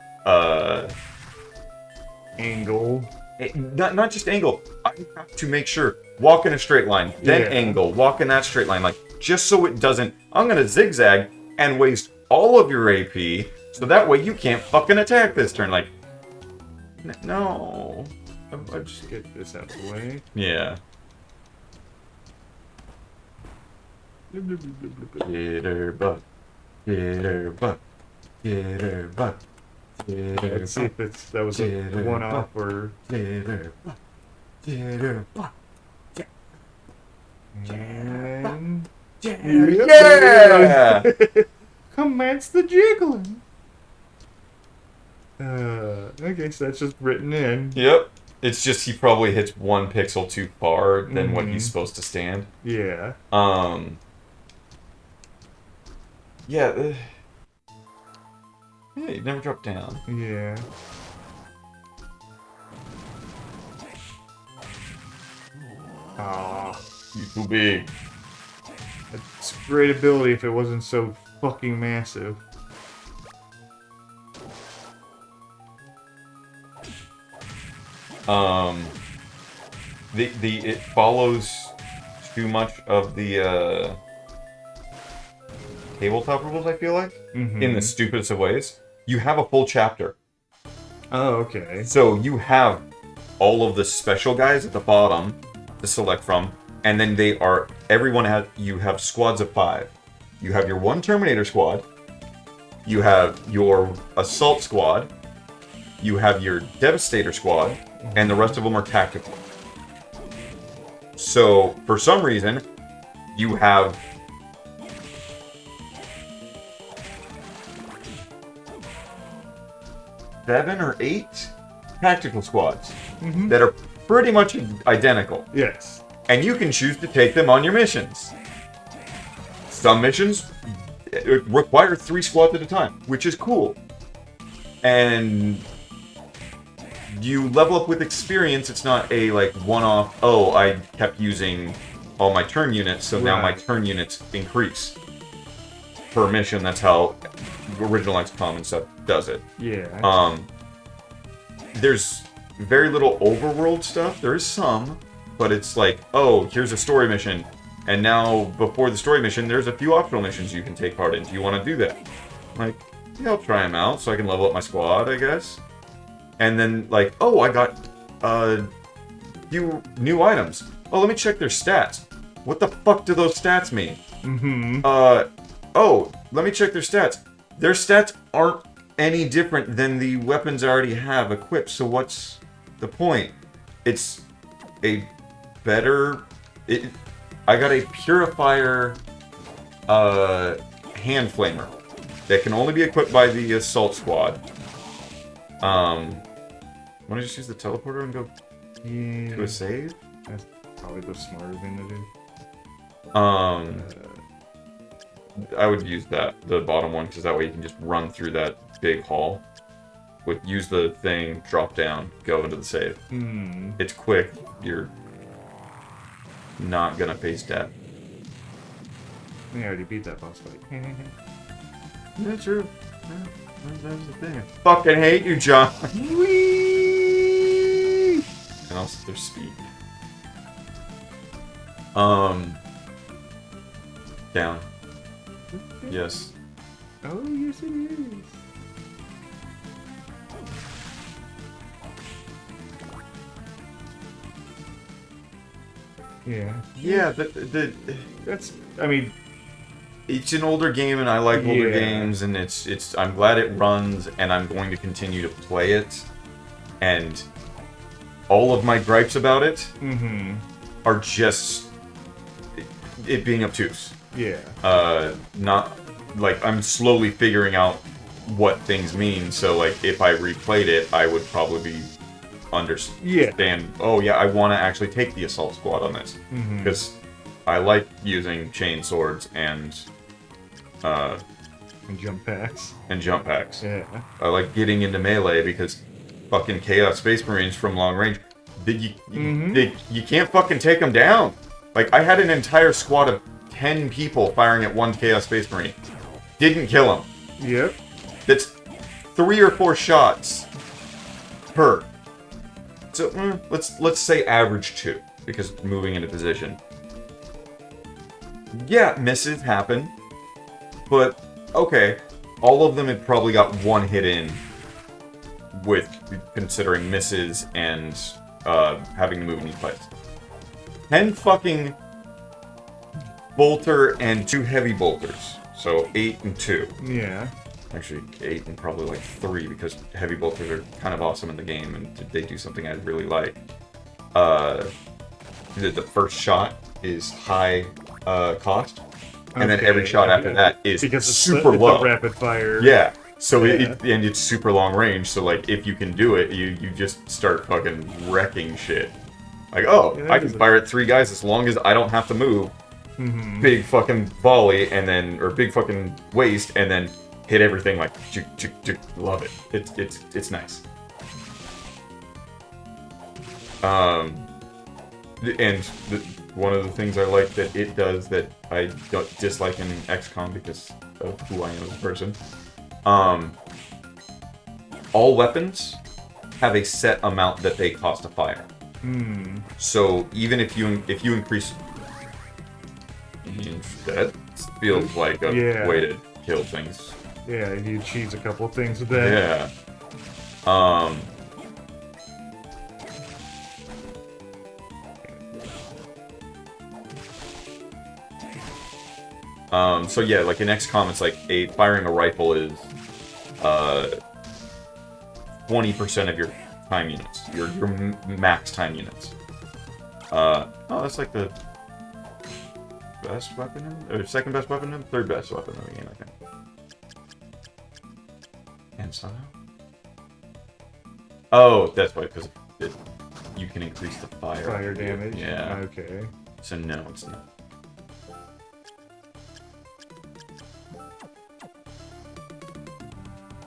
Angle. Not just angle. I have to make sure walk in a straight line, then Yeah. angle, walk in that straight line, like just so it doesn't. I'm gonna zigzag and waste all of your AP, so that way you can't fucking attack this turn. Like, no. I just get this out of the way. Yeah. Get her butt. Get her butt. Get her butt. Get her Let's see butt. if that was a Get her one-off or... Get her butt. Get her butt. And... Yeah! Commence the jiggling! Okay, so that's just written in. Yep. It's just he probably hits 1 pixel too far than what he's supposed to stand. Yeah. Yeah. Yeah, you never drop down. Yeah. Ah, You too big. that's great ability if it wasn't so fucking massive. It follows too much of the tabletop rules, I feel like, in the stupidest of ways. You have a full chapter. Oh, okay. So you have all of the special guys at the bottom to select from, and then you have squads of 5. You have your 1 Terminator squad, you have your Assault squad, you have your Devastator squad, and the rest of them are tactical. So, for some reason, you have 7 or 8 tactical squads that are pretty much identical. Yes. And you can choose to take them on your missions. Some missions require 3 squads at a time, which is cool. And you level up with experience. It's not a like one-off, oh, I kept using all my turn units, so now my turn units increase. Per mission, that's how original XCOM and stuff does it. Yeah. There's very little overworld stuff. There is some, but it's like, oh, here's a story mission, and now before the story mission, there's a few optional missions you can take part in. Do you want to do that? Like, yeah, I'll try them out so I can level up my squad, I guess. And then, like, oh, I got a few new items. Oh, let me check their stats. What the fuck do those stats mean? Oh, let me check their stats. Their stats aren't any different than the weapons I already have equipped, so what's the point? It's a better... I got a Purifier hand flamer that can only be equipped by the Assault Squad. Want to just use the teleporter and go Yeah. to a save? That's probably the smarter thing to do. I would use the bottom one, because that way you can just run through that big hall. Use the thing, drop down, go into the save. It's quick. You're not gonna face death. We already beat that boss fight. Yeah, true. Yeah, that's the thing. I fucking hate you, John. Whee! And also their speed. Down. Yes. Oh, yes it is. Yeah. Yeah, That's, I mean, it's an older game, and I like older Yeah. games, and it's. I'm glad it runs, and I'm going to continue to play it. And all of my gripes about it are just it being obtuse. yeah. Not like I'm slowly figuring out what things mean. So like, if I replayed it, I would probably understand. Oh yeah, I want to actually take the assault squad on this because I like using chain swords and jump packs. jump packs. Yeah. I like getting into melee because fucking Chaos Space Marines from long range, you can't fucking take them down. Like, I had an entire squad of 10 people firing at one Chaos Space Marine. Didn't kill him. Yep. That's 3 or 4 shots per. So let's say average 2, because moving into position. Yeah, misses happen, but okay, all of them had probably got 1 hit in, with considering misses and having to move in each place. 10 fucking bolter and 2 heavy bolters, so 8 and 2. Yeah. Actually, 8 and probably like 3, because heavy bolters are kind of awesome in the game, and they do something I really like. The first shot is high cost, and then every shot after that is because it's super it's low. a rapid fire. Yeah, so Yeah. and it's super long range, so like, if you can do it, you just start fucking wrecking shit. Like, oh, Yeah, I can fire at 3 guys as long as I don't have to move. Big fucking volley, and then, or big fucking waste, and then hit everything like, love it. It's nice. And one of the things I like that it does that I don't dislike in XCOM because of who I am as a person, all weapons have a set amount that they cost to fire. So even if you increase, that feels like a way to kill things. Yeah, you cheese a couple things with that. Yeah. So yeah, like in XCOM, it's like firing a rifle is 20% of your time units, your max time units. Oh, that's like the best weapon, or second best weapon, third best weapon in the game, I think. And somehow. Oh, that's why, because you can increase the fire damage. Yeah. Okay. So no, it's not.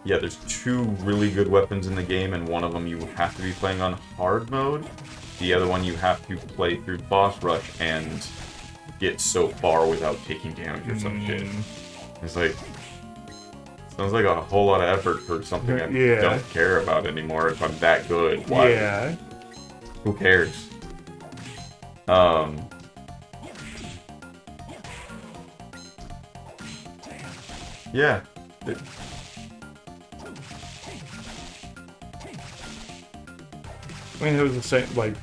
Yeah, there's 2 really good weapons in the game, and one of them you have to be playing on hard mode. The other one you have to play through boss rush and get so far without taking damage or some shit. It's like, sounds like a whole lot of effort for something I don't care about anymore. If I'm that good, why? Yeah. Who cares? Yeah. I mean, it was the same. Like,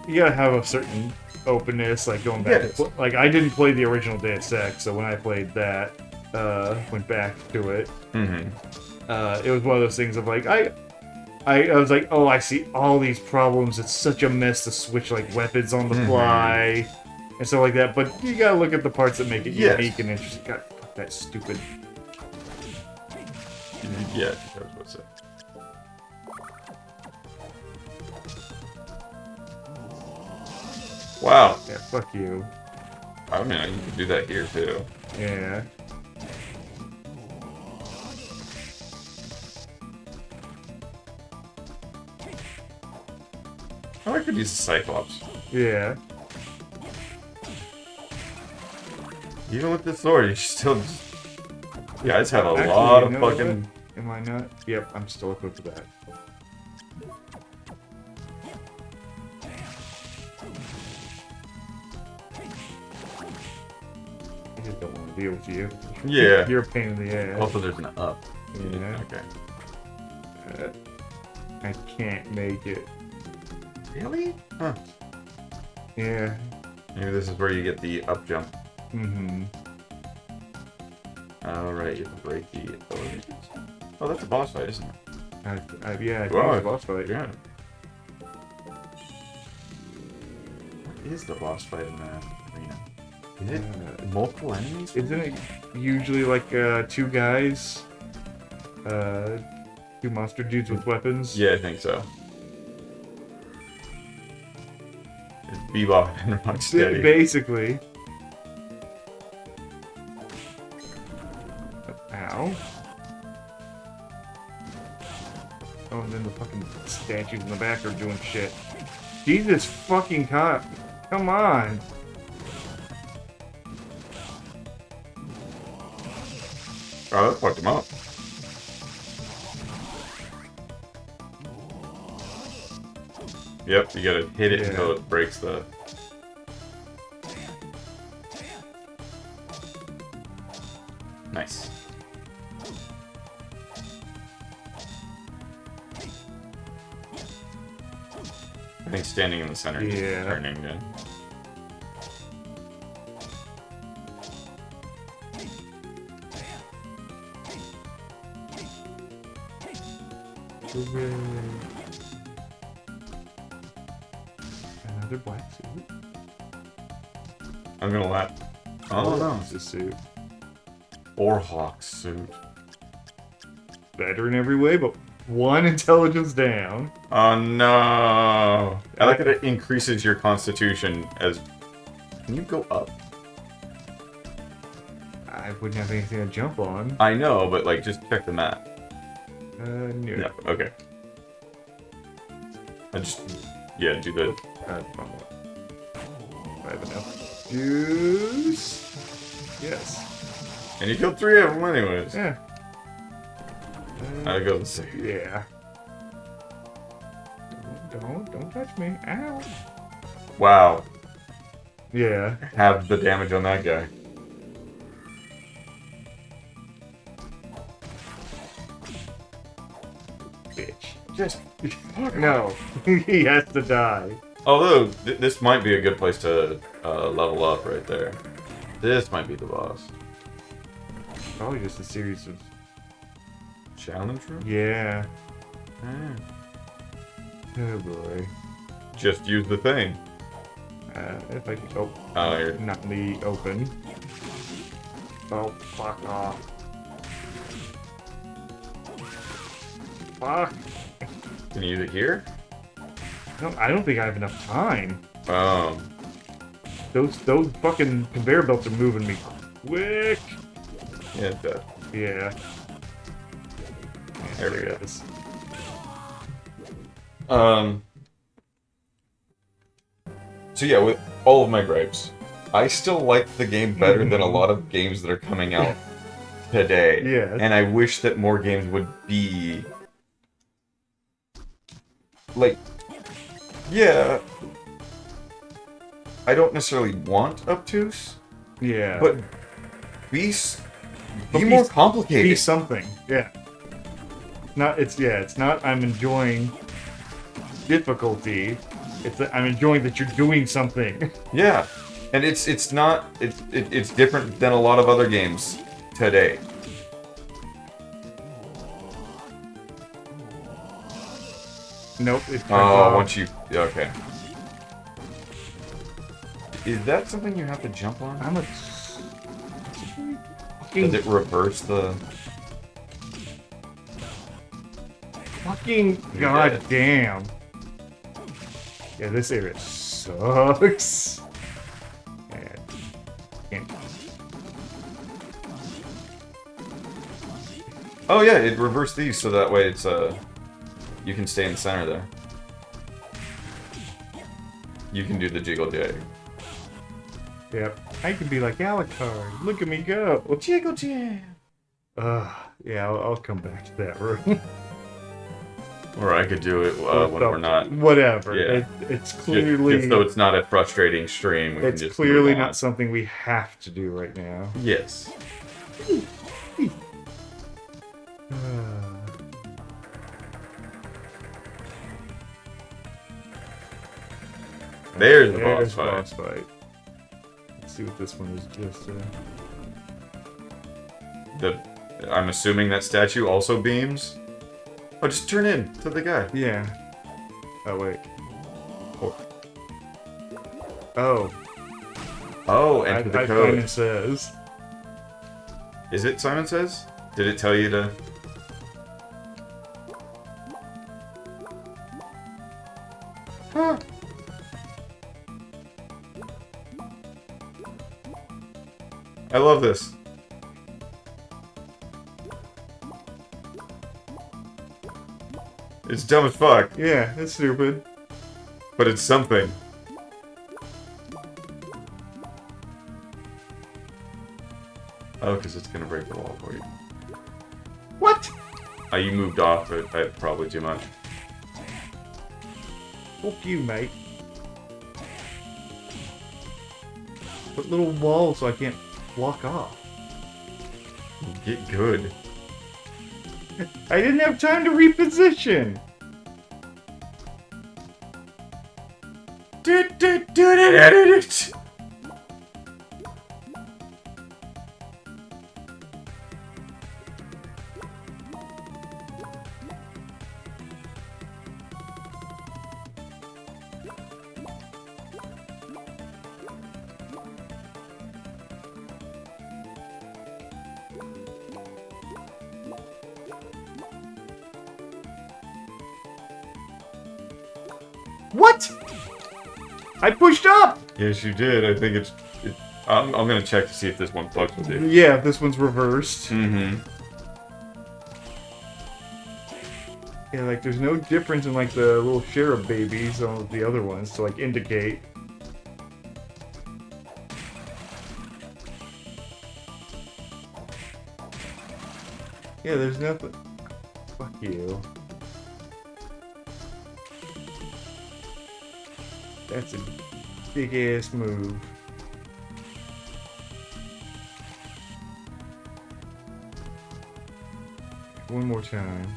you gotta have a certain openness. Like going back, like I didn't play the original Deus Ex, so when I played that, went back to it. It was one of those things of like I was like, oh, I see all these problems. It's such a mess to switch like weapons on the fly and stuff like that. But you gotta look at the parts that make it unique and interesting. God, fuck that stupid. Yeah, that was what's it. Wow. Yeah, fuck you. I mean, you can do that here too. Yeah. I could use the Cyclops. Yeah. Even with the sword, you still just... Guys have a Actually, lot you of know fucking... what? Am I not? Yep, I'm still equipped with that. I just don't want to deal with you. Yeah. You're a pain in the ass. Also, there's an up. Yeah. Okay. I can't make it. Really? Huh. Yeah. Maybe this is where you get the up jump. Mm-hmm. Alright, you have to break the... Oh, that's a boss fight, isn't it? Yeah, I think Wow, it's a boss fight. Yeah. What is the boss fight in that arena? Is it multiple enemies? Isn't it usually like two guys? Two monster dudes with weapons? Yeah, I think so. It's Bebop and Rocksteady. Basically. Ow. Oh, and then the fucking statues in the back are doing shit. Jesus fucking cop. Come on. Oh, that fucked him up. Yep, you gotta hit it until it breaks the... Nice. I think standing in the center is turning, yeah. Another black suit. I'm gonna let... Oh no. It's a suit. Orhawk suit. Better in every way, but one intelligence down. Oh no! I like that it increases your constitution as... Can you go up? I wouldn't have anything to jump on. I know, but like, just check the map. No. Yeah, okay. I just... Yeah, do the... I have enough juice. Yes. And you killed 3 of them anyways. Yeah. I go the same. Yeah. Don't touch me. Ow. Wow. Yeah. Have the damage on that guy. Bitch. Just... No. He has to die. Although, this might be a good place to level up right there. This might be the boss. Probably just a series of... Challenge room? Yeah. Ah. Oh boy. Just use the thing. If I can... Oh. Oh, here. Not in the open. Oh, fuck off. Fuck. Can you use it here? I don't think I have enough time. Those fucking conveyor belts are moving me quick. Yeah, it does. Yeah. There we go. it is. So yeah, with all of my gripes, I still like the game better than a lot of games that are coming out today. Yeah. And I wish that more games would be... Like... Yeah... I don't necessarily want obtuse, Yeah. but be more complicated. Be something. Yeah. It's not I'm enjoying difficulty. It's that I'm enjoying that you're doing something. Yeah, and it's different than a lot of other games today. Nope. It turns Oh, off. once you okay. Is that something you have to jump on? I'm a Does it reverse the? fucking You're god dead. damn. Yeah, this area sucks. sucks. And can't. Oh yeah, it reversed these so that way it's you can stay in the center there. You can do the jiggle jag. Yep. I can be like Alucard. Look at me go. Well, jiggle jam. Yeah, I'll come back to that room. Or I could do it when we're not. Whatever. Yeah. It's clearly. Just so it's not a frustrating stream. We It's can just clearly move on. not something we have to do right now. Yes. There's the boss fight. Let's see what this one is just. I'm assuming that statue also beams. Oh, just turn in to the guy. Yeah. Oh wait. Oh. Oh. Oh, enter the code. Simon Says. Is it Simon Says? Did it tell you to? Huh. I love this. It's dumb as fuck, Yeah, it's stupid. but it's something. Oh, because it's gonna break the wall for you. What? Oh, you moved off it probably too much. Fuck you, mate. Put little walls so I can't walk off. Get good. I didn't have time to reposition. What? I pushed up! Yes, you did. I think it's... I'm gonna check to see if this one fucks with you. Yeah, this one's reversed. Mm-hmm. Yeah, like there's no difference in like the little cherub babies on the other ones to like indicate. Yeah, there's nothing. Fuck you. That's a big ass move. One more time.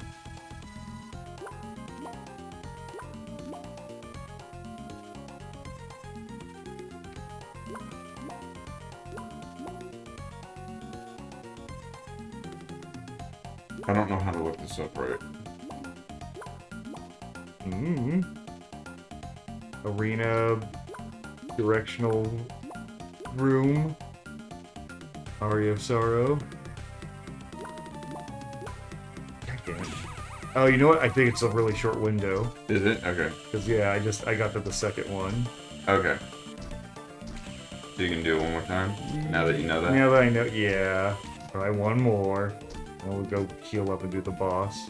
I don't know how to look this up right. Arena, directional room, Aria of Sorrow. God damn it. Oh, you know what? I think it's a really short window. Is it? Okay. Because, yeah, I got to the second one. Okay. So you can do it one more time? Now that you know that? Now that I know, yeah. Try one more. And we'll go heal up and do the boss.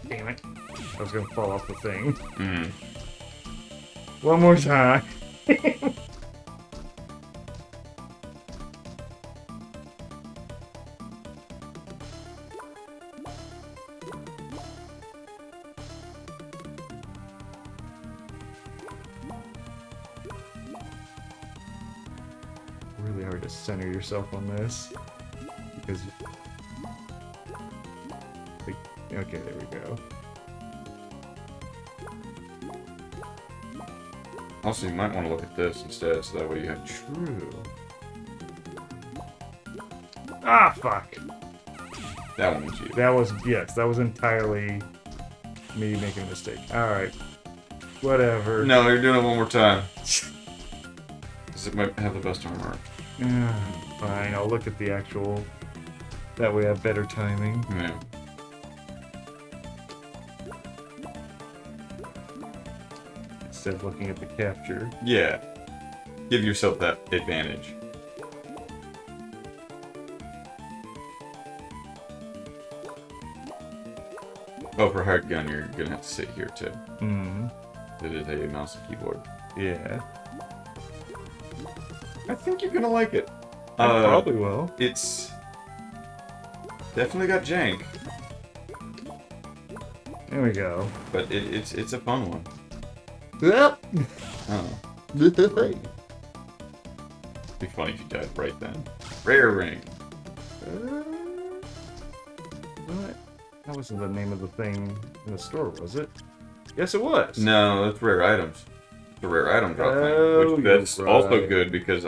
Damn it. I was gonna fall off the thing. One more time. Really hard to center yourself on this. Because... Okay, there we go. Also, you might want to look at this instead, so that way you have... True. Ah, fuck! That one was you. That was, yes, that was entirely me making a mistake. Alright. Whatever. No, you're doing it one more time. Because it might have the best armor. Fine, I'll look at the actual... That way I have better timing. Yeah. Instead of looking at the capture. Yeah. Give yourself that advantage. Oh, for hard gun, you're gonna have to sit here too. Hmm. It is a mouse and keyboard. Yeah. I think you're gonna like it. I probably will. It's definitely got jank, There we go. but it's a fun one. Yep. Oh, be funny if you died right then. Rare ring. What? That wasn't the name of the thing in the store, was it? Yes, it was. No, that's rare items. The rare item drop Oh, thing, which that's you're also right. good because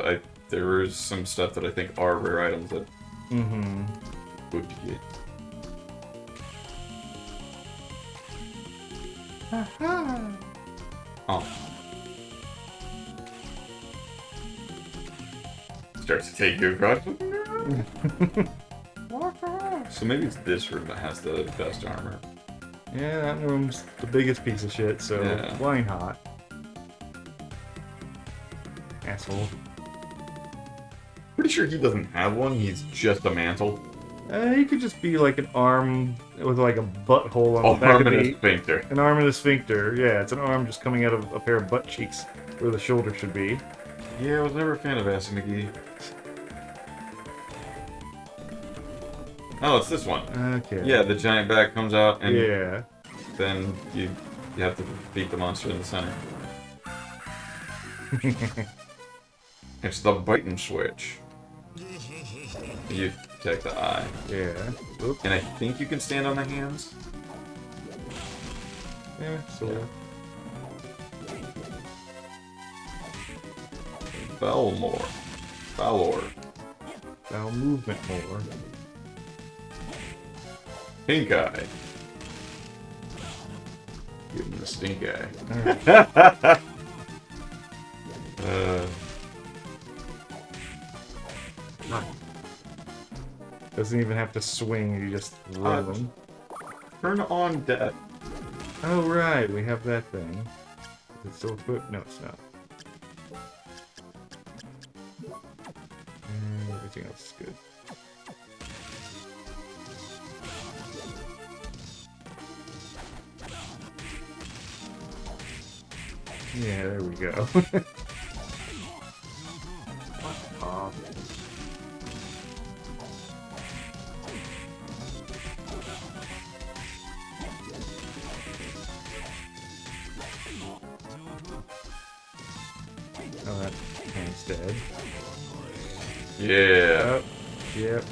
there is some stuff that I think are rare items that Mm-hmm. would get. Oh. Starts to take you across. So maybe it's this room that has the best armor. Yeah, that room's the biggest piece of shit, so Yeah. why not? Asshole. Pretty sure he doesn't have one, he's just a mantle. He could just be like an arm with like a butthole on Oh, the back arm of and the... a sphincter. An arm and a sphincter. Yeah, it's an arm just coming out of a pair of butt cheeks where the shoulder should be. Yeah, I was never a fan of Assy McGee. Oh, it's this one. Okay. Yeah, the giant bat comes out, and Yeah. then you have to defeat the monster in the center. It's the bite and switch. You take the eye. Yeah. Oop. And I think you can stand on the hands. Yeah, so... Belmore. Valor. Bowel movement more. Pink eye. Give him the stink eye. Alright. Doesn't even have to swing, you just throw them. Turn on death. Oh right, we have that thing. Is it still equipped? No, it's not. And everything else is good. Yeah, there we go. Off. Oh, that thing's dead. Yeah. Oh, yep.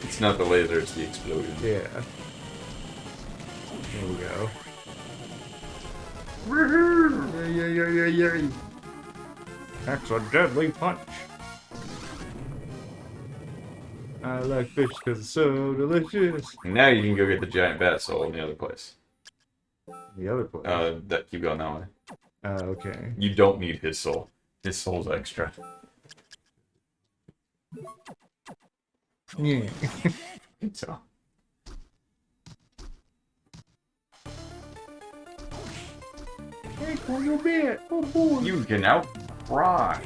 It's not the laser, it's the explosion. Yeah. There we go. Yeah. That's a deadly punch. I like fish because it's so delicious. And now you can go get the giant bat soul in the other place. The other place. That keep going that way. Okay. You don't need his soul. His soul's extra. Yeah. So. Hey, for your bit. Oh boy. You can now fry.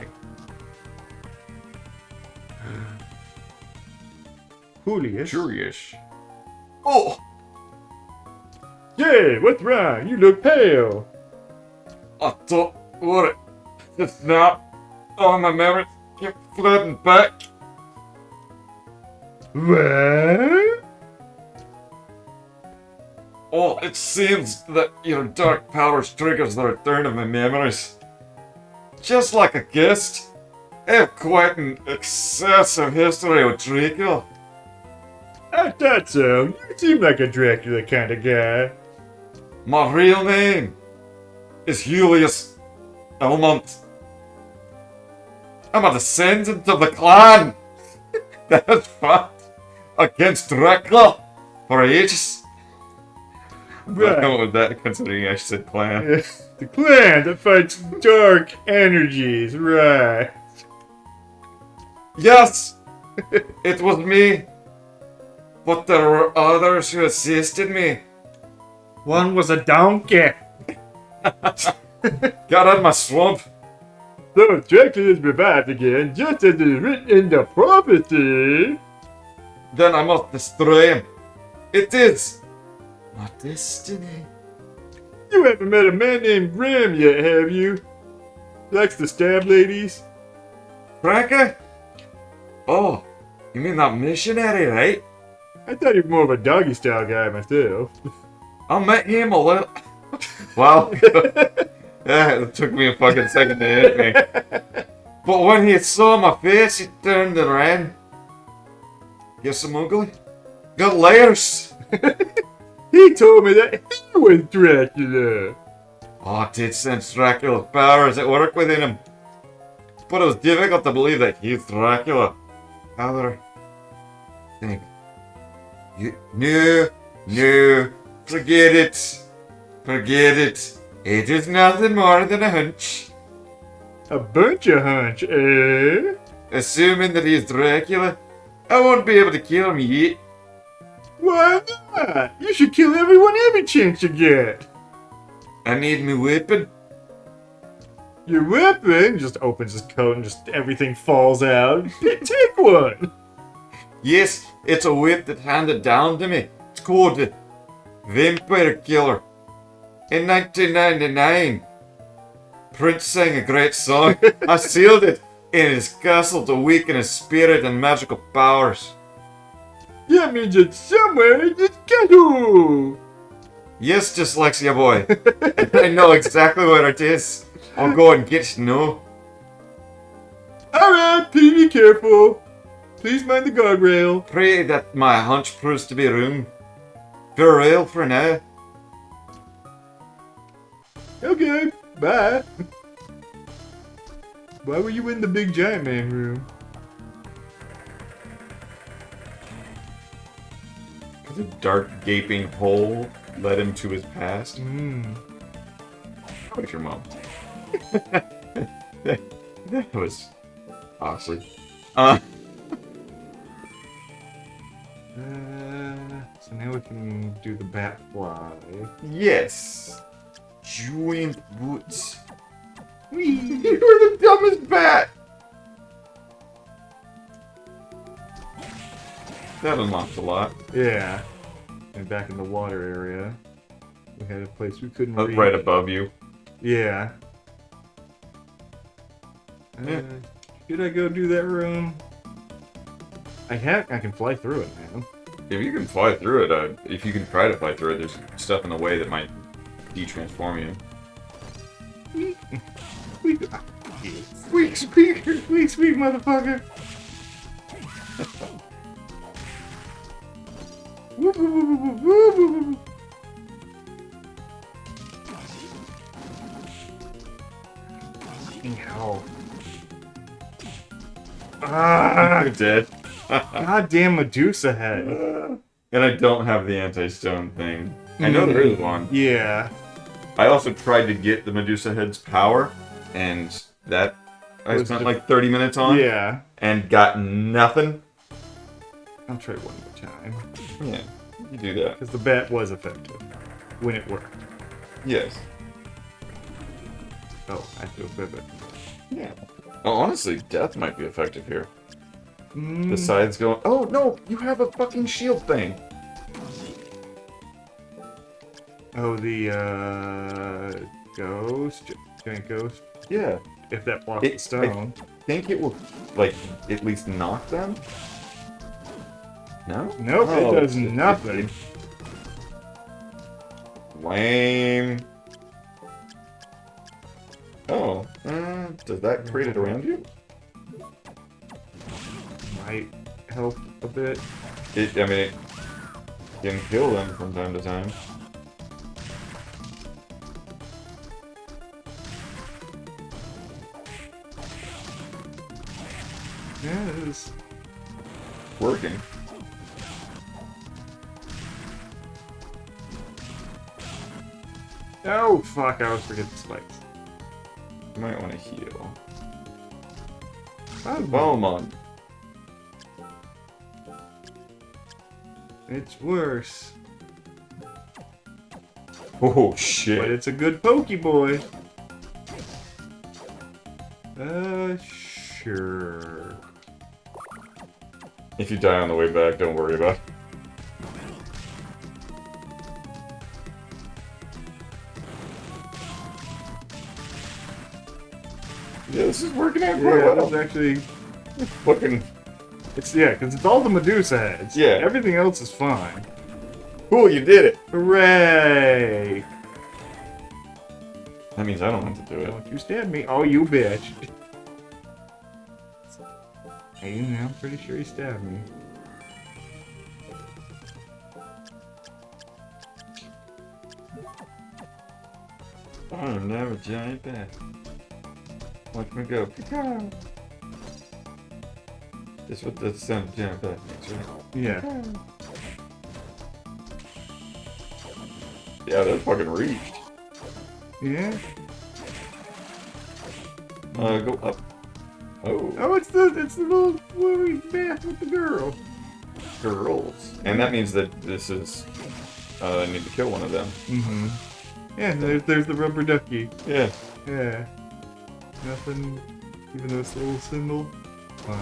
Julius. Curious. Oh! Yeah, what's wrong? You look pale. I thought, what? Just now, all my memories keep flooding back. What? Oh, it seems that your dark powers triggers the return of my memories. Just like a guest, I have quite an excessive history with Draco. I thought so. You seem like a Dracula kind of guy. My real name is Julius Elmont. I'm a descendant of the clan that has fought against Dracula for ages. Right. I don't know what that, considering I said clan. Yeah, the clan that fights dark energies, right. Yes! It was me. But there were others who assisted me. One was a donkey. Got out of my swamp. So Dracula is revived again, just as it is written in the prophecy. Then I must destroy him. It is my destiny. You haven't met a man named Graham yet, have you? Likes to stab ladies? Cracker? Oh, you mean that missionary, right? I thought he was more of a doggy style guy myself. I met him a little. Wow. Yeah, it took me a fucking second to hit me. But when he saw my face, he turned and ran. Yes, I'm ugly. Got layers. He told me that he was Dracula. Oh, I did sense Dracula's powers at work within him. But it was difficult to believe that he's Dracula. However, think. No, forget it. Forget it. It is nothing more than a hunch. A bunch of hunch, eh? Assuming that he's Dracula, I won't be able to kill him yet. Why not? You should kill everyone every chance you get. I need my weapon. Your weapon just opens his coat and just everything falls out. Take one. Yes, it's a whip that handed down to me. It's called the Vampire Killer. In 1999, Prince sang a great song. I sealed it in his castle to weaken his spirit and magical powers. That means it's somewhere in this castle. Yes, dyslexia boy. I know exactly where it is. I'll go and get you now. Alright, please be careful. Please mind the guardrail. Pray that my hunch proves to be wrong. Farewell for now. Okay, bye. Why were you in the big giant man room? The dark gaping hole led him to his past. Where's your mom? that was awesome. So now we can do the bat fly. Yes. Giant boots. You were the dumbest bat. That unlocked a lot. Yeah. And back in the water area, we had a place we couldn't reach. Right above you. Yeah. Yeah. Should I go do that room? I can fly through it now. If you can fly through it, if you can try to fly through it, there's stuff in the way that might de-transform you. Squeak, squeak, squeak, squeak, motherfucker! Whoop, whoop, whoop, whoop, whoop, whoop. Ow. Ah, You're dead. goddamn Medusa head. And I don't have the anti-stone thing. I know there is one. Yeah. I also tried to get the Medusa head's power, and that I Was spent the- like 30 minutes on, Yeah. and got nothing. I'll try one more time. Yeah, you do that. Because the bat was effective. When it worked. Yes. Oh, I feel vivid. Yeah. Well, honestly, death might be effective here. Mm. The sides go. Oh no, you have a fucking shield thing. Oh, the, ghost? Giant ghost? Yeah. If that blocks the stone. I think it will, like, at least knock them. No? Nope, Oh, it does it's- nothing. Lame. Oh, does that create it around you? Might help a bit. I mean, it can kill them from time to time. Yeah, it is. Working. Oh, fuck, I always forget the spikes. You might want to heal. Oh, Balmond. it's worse. Oh, But shit. it's a good Pokeboy. Sure. If you die on the way back, don't worry about it. Yeah, this is working out quite Yeah, well. it's actually... Fucking It's, yeah, because it's all the Medusa heads. Yeah. Everything else is fine. cool, you did it. Hooray! That means I don't have to do it. Don't you stab me. Oh, you bitch. Hey, I'm pretty sure he stabbed me. Oh, never giant bat. Watch me go. Caw. That's what the sound of giant bat makes, right? Yeah. Yeah, that fucking reached. Yeah? Go up. Oh, Oh, it's the little flowy bath with the girl. girls. And that means that this is... I need to kill one of them. Mm-hmm. Yeah, there's the rubber ducky. Yeah. Yeah. Nothing, even though it's a little symbol. Fine.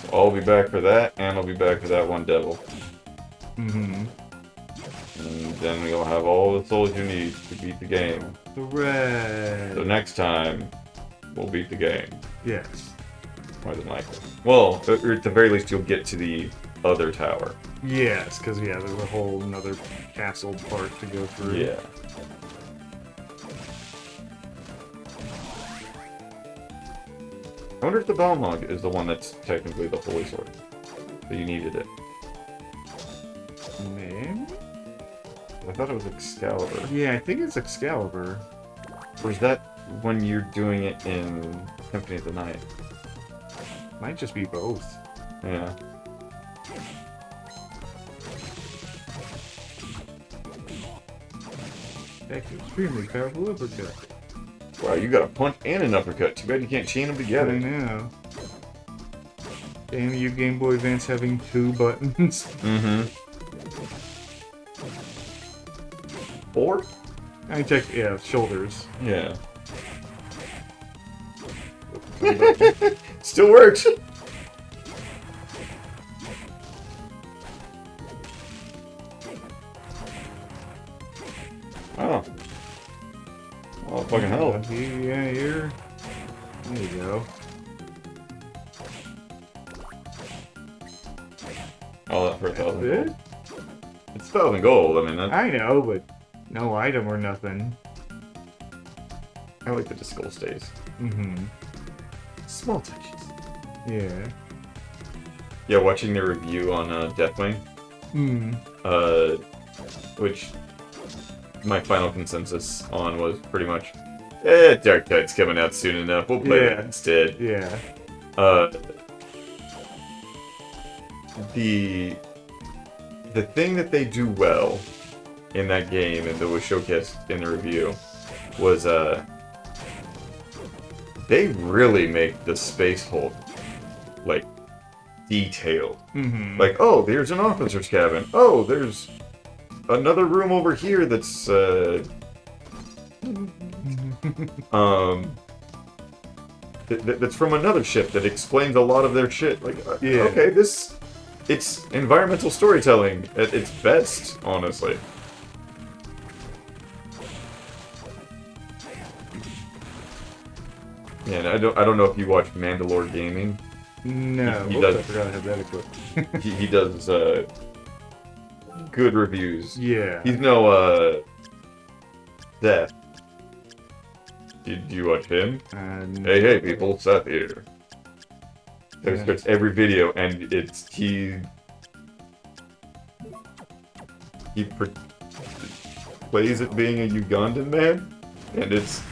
So I'll be back for that, and I'll be back for that one devil. Mm-hmm. And then we'll have all the souls you need to beat the game. Hooray! So next time, we'll beat the game. Yes. More than likely. Well, or at the very least, you'll get to the other tower. Yes, because, yeah, there's a whole another castle part to go through. Yeah. I wonder if the Balmog is the one that's technically the Holy Sword. But you needed it. Maybe? I thought it was Excalibur. Yeah, I think it's Excalibur. Or is that when you're doing it in Symphony of the Night? Might just be both. Yeah. That's extremely powerful uppercut. Wow, you got a punch and an uppercut. Too bad you can't chain them I together. know. Damn you, Game Boy Advance having 2 buttons. Mm-hmm. 4? I check, yeah, shoulders. Yeah. Still works. Oh. Oh, fucking hell. Yeah, you're... There you go. Oh, that for 1,000 That's it? gold. It's 1,000 gold. I mean, I know, but no item or nothing. I like that the skull stays. Mm-hmm. Small touches. Yeah. Yeah, watching the review on Deathwing, Hmm. which my final consensus on was pretty much, Dark Tide's coming out soon enough. We'll play that Yeah. instead. Yeah. The thing that they do well in that game and that was showcased in the review was they really make the Space Hulk like detailed. Mm-hmm. Like, oh, there's an officer's cabin. Oh, there's another room over here that's that's from another ship that explains a lot of their shit. Like, Yeah. okay, it's environmental storytelling at its best, honestly. Yeah, and I don't know if you watch Mandalore Gaming. No. He Oops, does. I forgot I had that equipped. He does good reviews. Yeah. He's no Seth. Do you watch him? No. Hey people, Seth here. Yeah. Starts every video and he plays it being a Ugandan man, and it's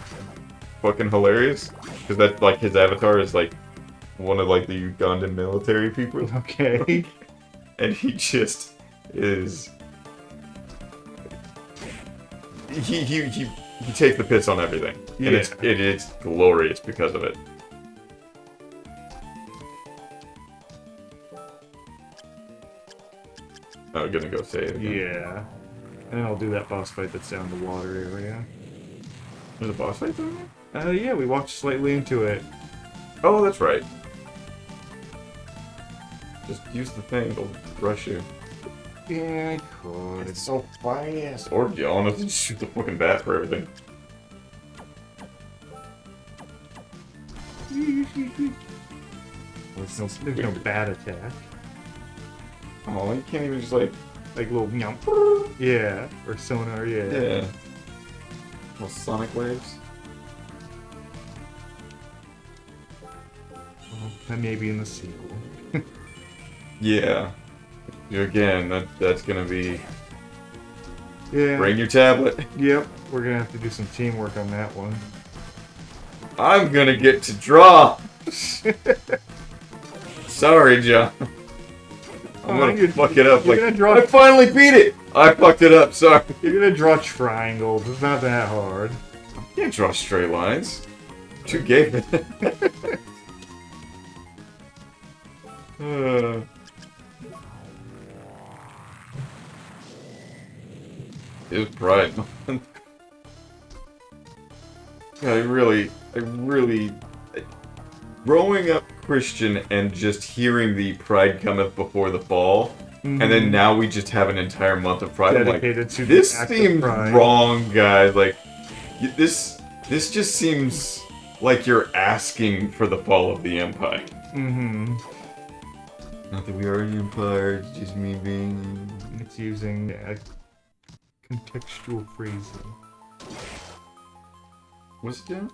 fucking hilarious because that's like his avatar is like one of like the Ugandan military people. Okay. And he just is he takes the piss on everything, and Yeah. it's glorious because of it. Oh, gonna go save again. Yeah. And then I'll do that boss fight that's down the water area. There's a boss fight down there? Yeah, we walked slightly into it. Oh, that's right. Just use the thing, it'll rush you. Yeah, I could. It's so fast. Or you honestly just shoot the fucking bat for everything. There's no bad attack. Oh, you can't even just like... Like little nyump. Yeah, or sonar, yeah. Yeah. Little sonic waves. Well, that may be in the sequel. Yeah. Again, that's gonna be... Yeah. Bring your tablet. Yep, we're gonna have to do some teamwork on that one. I'm gonna get to draw! Sorry, John. I'm gonna fuck it up. You're Like, gonna draw. I finally beat it! I fucked it up, sorry. You're gonna draw triangles. It's not that hard. I can't draw straight lines. Too gay for that. It was Pride Month. I really... Growing up Christian and just hearing the Pride cometh before the fall, and then now we just have an entire month of Pride. Dedicated I'm like, to this the act of seems pride. wrong, guys. Like, this just seems like you're asking for the fall of the Empire. Mm-hmm. Not that we are an empire, it's just me being... It's using contextual phrasing. What's it doing?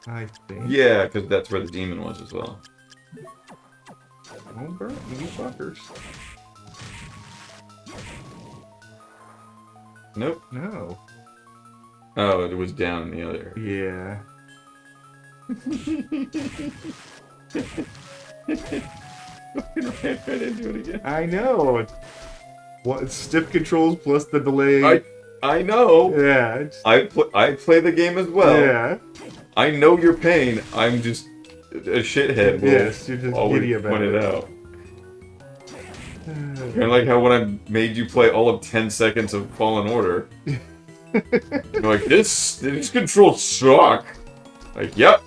I think. Yeah, because that's where the demon was as well. Oh, burn, you fuckers. Nope. No. Oh, it was down in the other area. Yeah. Right into it again. I know. What stiff controls plus the delay? I know. Yeah. It's, I play the game as well. yeah. I know your pain. I'm just a shithead. Yes, you're just always giddy about point it. it out. Kind of like how when I made you play all of 10 seconds of Fallen Order, you're like, these controls suck. Like, yep.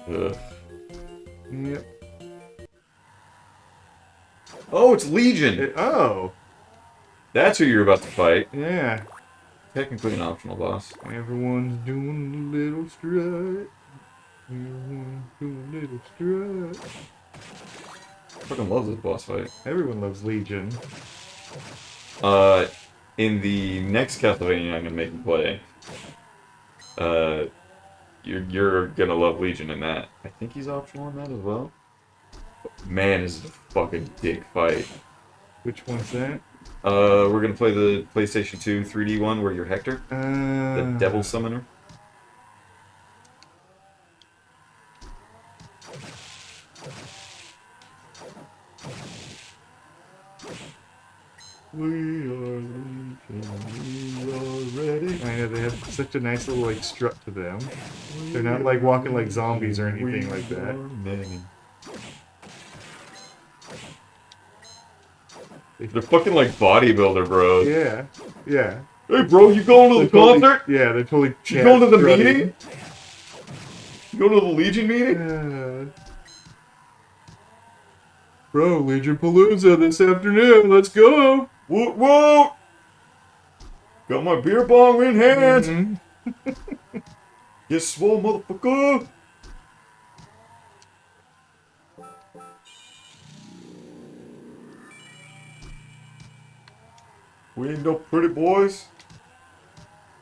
Ugh. Yep. Oh, it's Legion. Oh. That's who you're about to fight. Yeah. Technically an optional boss. Everyone's doing a little strut. Everyone's doing a little strut. I fucking love this boss fight. Everyone loves Legion. In the next Castlevania I'm gonna make you play, you're gonna love Legion in that. I think he's optional in that as well. Man, is it a fucking dick fight. Which one's that? We're gonna play the PlayStation 2 3D one where you're Hector, the Devil Summoner. We are Legion, we are ready. I know, they have such a nice little, like, strut to them. They're not, like, walking like zombies or anything like that. They're fucking like bodybuilder bros. Yeah, yeah. Hey bro, you going to the concert? Yeah, they're totally You going to the strutting. meeting? You going to the Legion meeting? Bro, Legion Palooza this afternoon, let's go! Woot woot! Got my beer bong in hand! Mm-hmm. You swole motherfucker! We ain't no pretty boys.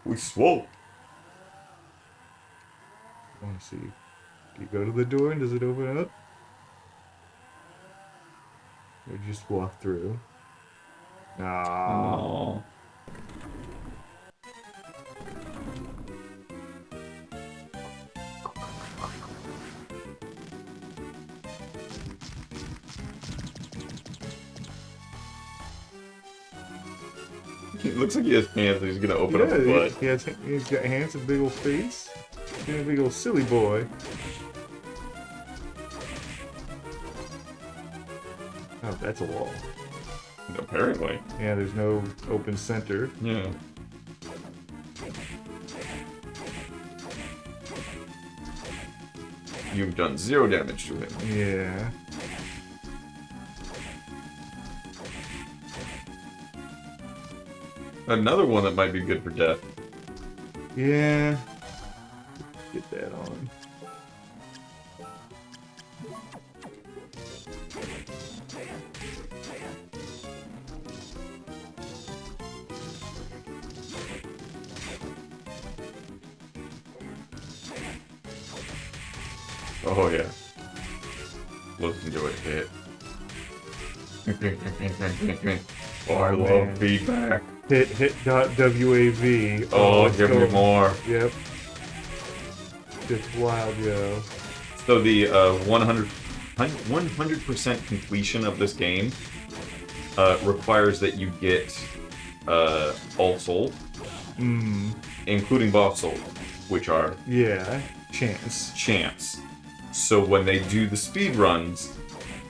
We swole. I want to see. Do you go to the door and does it open up? Or just walk through? Aww. It looks like he has hands and he's gonna open up his butt. He's got hands and big old face. He's a big old silly boy. Oh, that's a wall. Apparently. Yeah, there's no open center. Yeah. You've done 0 damage to him. Yeah. Another one that might be good for death. Yeah. Get that on. Oh yeah. Listen to it hit. Oh, I love feedback. Hit.wav. Oh, give me more. Yep. It's wild, yo. So the 100% completion of this game requires that you get all souls, including boss souls, which are Yeah. Chance. So when they do the speed runs,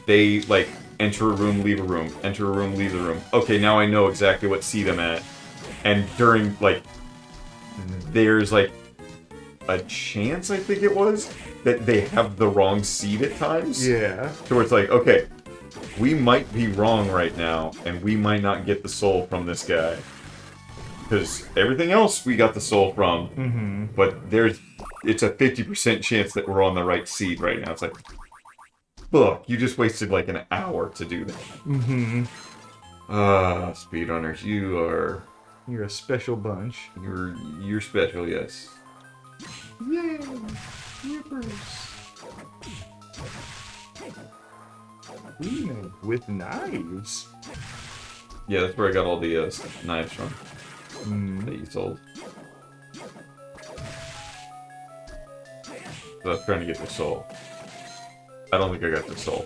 they like enter a room, leave a room, enter a room, leave the room. Okay, now I know exactly what seat I'm at. And during like, there's like a chance, I think it was, that they have the wrong seat at times. Yeah. So it's like, okay, we might be wrong right now, and we might not get the soul from this guy. Because everything else we got the soul from, but it's a 50% chance that we're on the right seat right now. It's like, look, you just wasted like an hour to do that. Speedrunners, you're a special bunch. You're special, yes. Yay! Yippers! Ooh, with knives. Yeah, that's where I got all the knives from that you sold. So I was trying to get the soul. I don't think I got the soul.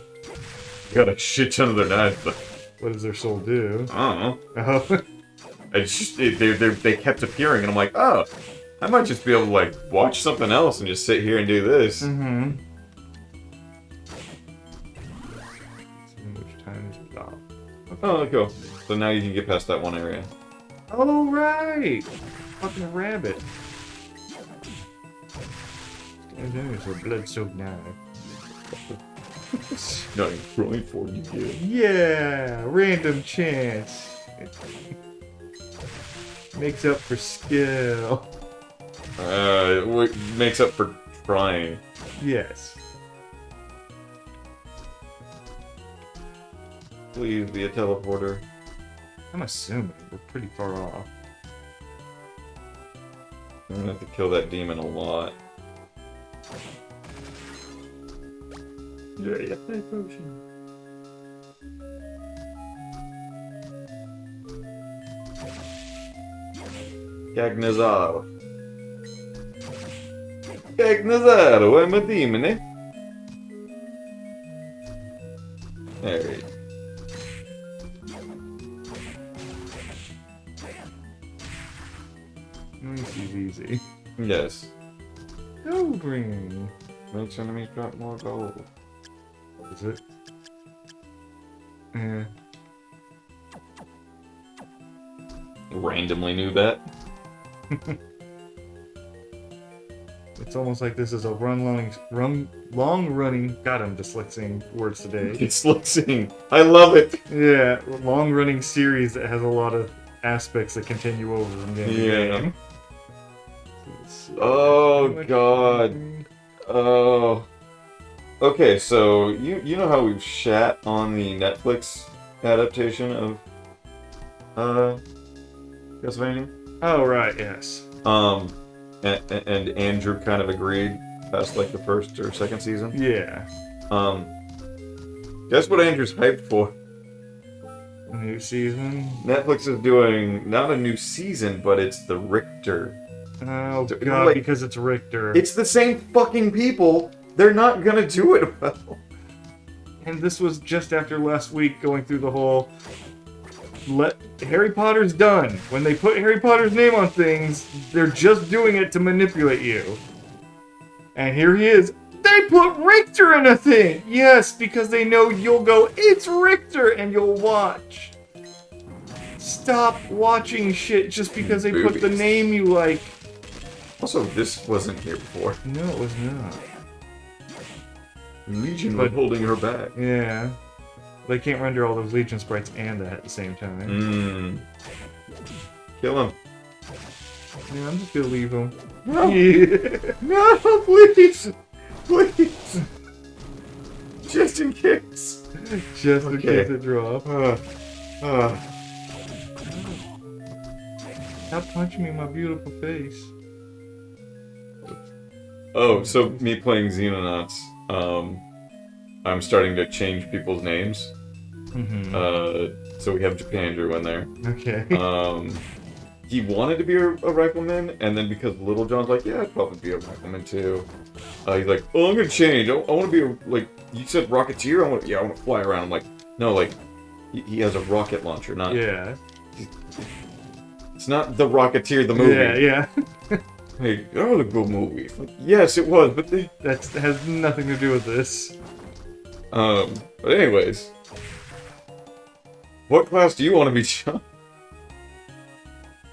Got a shit ton of their knives, but what does their soul do? I don't know. Oh. It's just they kept appearing, and I'm like, oh, I might just be able to like watch something else and just sit here and do this. Which time is it off? Okay. Oh, cool. So now you can get past that one area. Oh right, fucking rabbit. There's a blood-soaked knife. Not even throwing for you, kid. Yeah, random chance. Makes up for skill. It makes up for trying. Yes. Please be a teleporter. I'm assuming we're pretty far off. I'm gonna have to kill that demon a lot. Yeah, that potion. Cagnazaro. Cagnazaro, I'm a demon, eh? Alright. This is easy. Yes. Gold ring. Makes enemies drop more gold. Is it? Yeah. Randomly knew that. It's almost like this is a long-running. God, I'm dyslexic words today. It's listening. I love it. Yeah, long-running series that has a lot of aspects that continue over from game to game. Oh god. Oh. Okay, so you know how we've shat on the Netflix adaptation of Castlevania? Oh right, yes. And Andrew kind of agreed past like the first or second season. Yeah. Guess what Andrew's hyped for? A new season? Netflix is doing not a new season, but it's the Richter. Oh god, like, because it's Richter. It's the same fucking people. They're not gonna do it well. And this was just after last week going through the whole Harry Potter's done. When they put Harry Potter's name on things, they're just doing it to manipulate you. And here he is. They put Richter in a thing! Yes, because they know you'll go, it's Richter, and you'll watch. Stop watching shit just because they put the name you like. Also, this wasn't here before. No, it was not. Legion was holding her back. Yeah. They can't render all those Legion sprites and that at the same time. Kill him. Yeah, I'm just gonna leave him. No! No, please! Please! Just in case. Just in case it drop. Stop punching me in my beautiful face. Oh, so me playing Xenonauts, I'm starting to change people's names. So we have Japandrew in there. Okay. He wanted to be a rifleman, and then because Little John's like, yeah, I'd probably be a rifleman too. He's like, oh, I'm gonna change. I want to be like, you said Rocketeer? I want to fly around. I'm like, no, like, he has a rocket launcher, not... Yeah. It's not The Rocketeer, the movie. Yeah. Hey, that was a good movie. Like, yes, it was, but that has nothing to do with this. But anyways, what class do you want to be, Sean?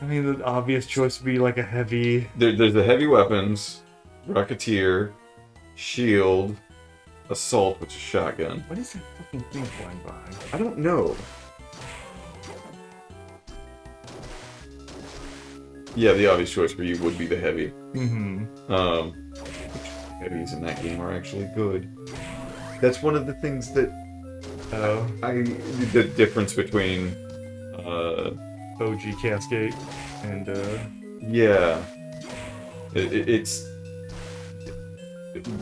I mean, the obvious choice would be like a heavy... There's the heavy weapons, Rocketeer, Shield, Assault, which is shotgun. What is that fucking thing flying by? I don't know. Yeah, the obvious choice for you would be the heavy. Heavies in that game are actually good. That's one of the things that the difference between OG Cascade and yeah, it's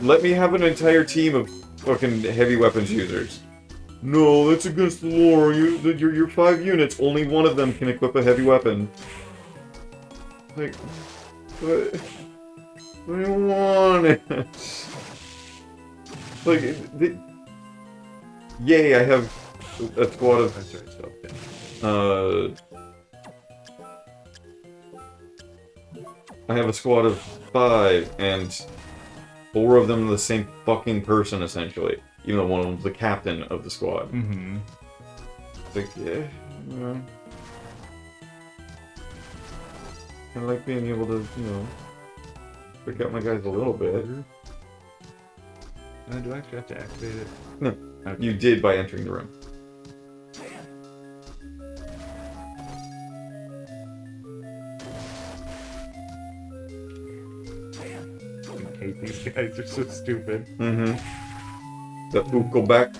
let me have an entire team of fucking heavy weapons users. No, that's against the lore. Your 5 units, only one of them can equip a heavy weapon. Like, what do you want it? Like, yay, I have a squad of... I have a squad of 5, and 4 of them are the same fucking person, essentially. Even though one of them's the captain of the squad. It's like, yeah... I like being able to, you know, pick out my guys a little bit. Do I actually have to activate it? No, okay. You did by entering the room. I hate these guys, they're so stupid. That poop go back.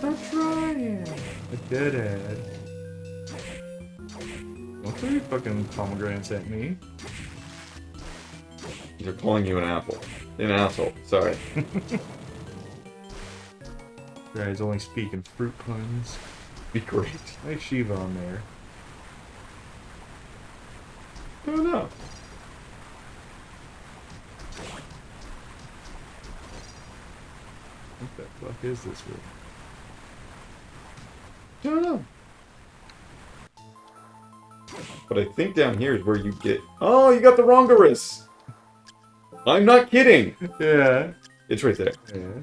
I'm trying. A deadhead. Don't throw your fucking pomegranates at me. They're calling you an apple. An asshole. Sorry. Guy's only speaking fruit puns. Be great. Nice Shiva on there. Oh no. What the fuck is this room? I don't know. But I think down here is where you get... Oh, you got the Rongarus! I'm not kidding! Yeah. It's right there. Yeah.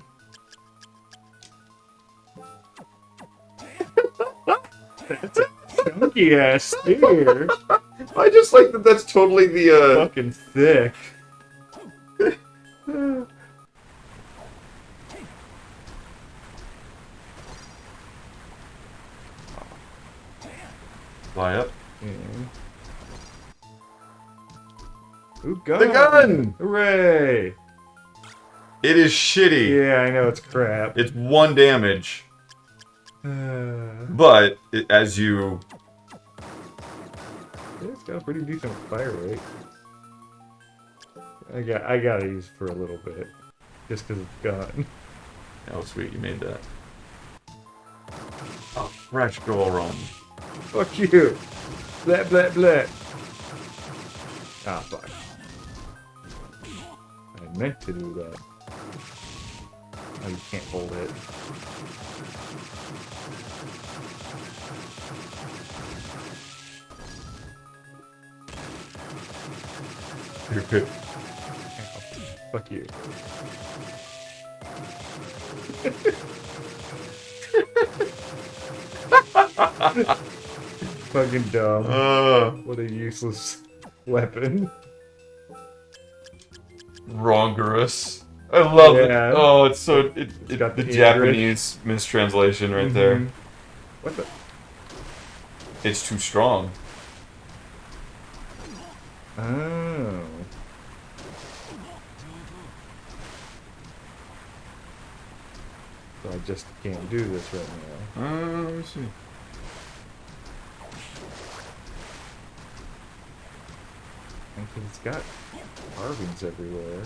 That's a chunky ass spear. I just like that that's totally the, Fucking thick. Fly up. Yeah. Ooh, gun! The gun! Hooray! It is shitty. Yeah, I know, it's crap. It's 1 damage. But, as you... It's got a pretty decent fire rate. I gotta use it for a little bit. Just because it's gun. Oh, sweet, you made that. A fresh go around. Fuck you! Blah, blah, blah. Ah, fuck. I meant to do that. Oh, you can't hold it. stupid. Fuck you. Fucking dumb. What a useless weapon. Wrongorous. I love it. Yeah. Oh, it's so... It's got the the Japanese mistranslation right there. What the? It's too strong. Oh. So I just can't do this right now. Let me see. Because it's got carvings everywhere.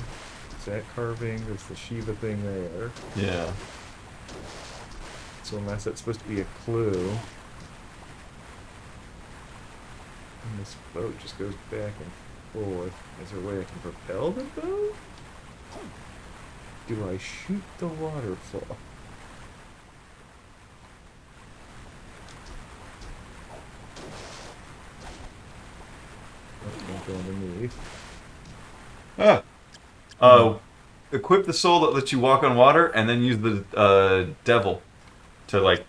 Is that carving? There's the Shiva thing there. Yeah. So unless that's supposed to be a clue. And this boat just goes back and forth. Is there a way I can propel the boat? Do I shoot the waterfall? I can't go underneath. Equip the soul that lets you walk on water, and then use the devil to like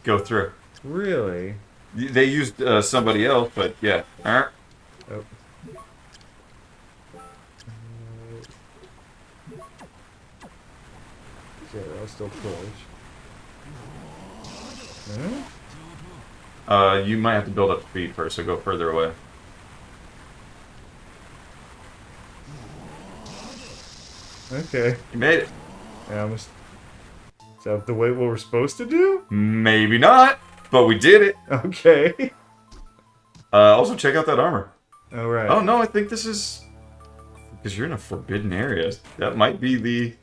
go through. Really? They used somebody else, but yeah. Oh. Okay, I'll still push. Huh? You might have to build up speed first, so go further away. Okay. You made it. Yeah, is that the way what we're supposed to do? Maybe not, but we did it. Okay. Also, check out that armor. Alright. Oh no, I think this is... Because you're in a forbidden area. That might be the...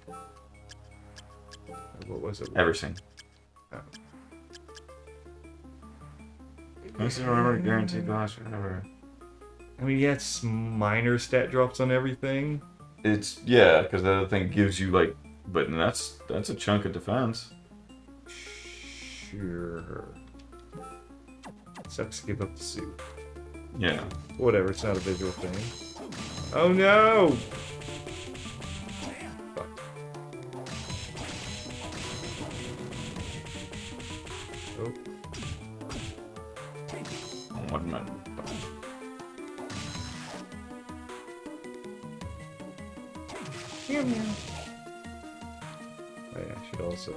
What was it? Everything. Oh. This is remember guaranteed loss or whatever. I mean, yeah, it's minor stat drops on everything. It's... Yeah, because the other thing gives you, like... But that's a chunk of defense. Sure. Sucks to give up the suit. Yeah. Whatever, it's not a visual thing. Oh no! Fuck. Oh. One minute. Meow meow. I should also...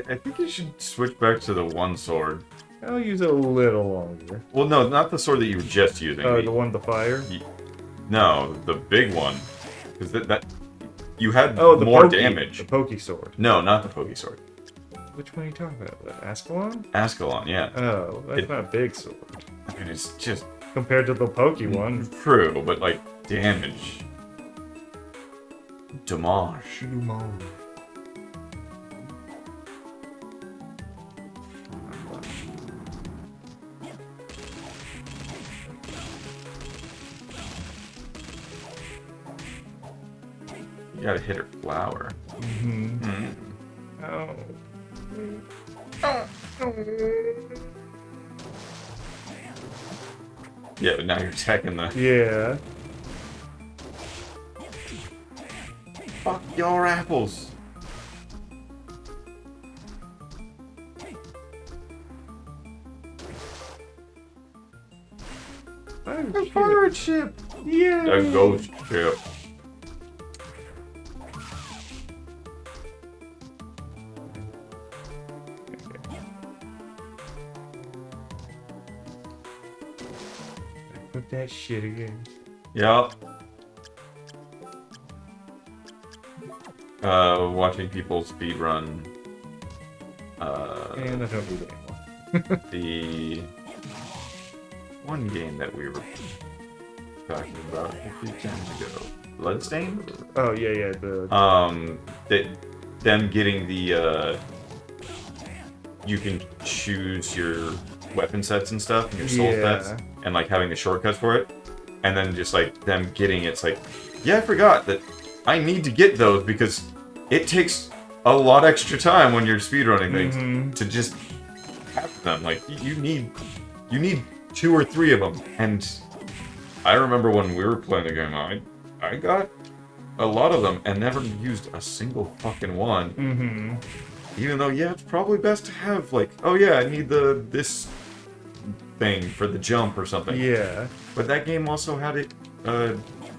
I think you should switch back to the one sword. I'll use it a little longer. Well, no, not the sword that you were just using. Oh, the one with the fire? No, the big one. Because that you had the more pokey, damage. The pokey sword. No, not the pokey sword. Which one are you talking about? The Ascalon? Ascalon, yeah. Oh, that's not a big sword. I mean, it's just Compared to the pokey one. true, but like damage. Damage. You gotta hit her flower. Mm-hmm. Oh. Yeah, but now you're attacking the... Yeah. Fuck your apples! Oh, A pirate ship! yeah. A ghost ship. Put that shit again. Yep. Watching people speedrun. And I don't need it anymore. The one game that we were talking about a few times ago, Bloodstained. Oh yeah, yeah. The Them getting the you can choose your weapon sets and stuff and your soul sets, and like having the shortcuts for it, and then just like them getting it's like, yeah, I forgot that I need to get those because it takes a lot extra time when you're speedrunning things to just have them. Like you need 2 or 3 of them. And I remember when we were playing the game, I got a lot of them and never used a single fucking one. Mm-hmm. Even though, yeah, it's probably best to have, like, oh yeah, I need this thing for the jump or something. Yeah. But that game also had it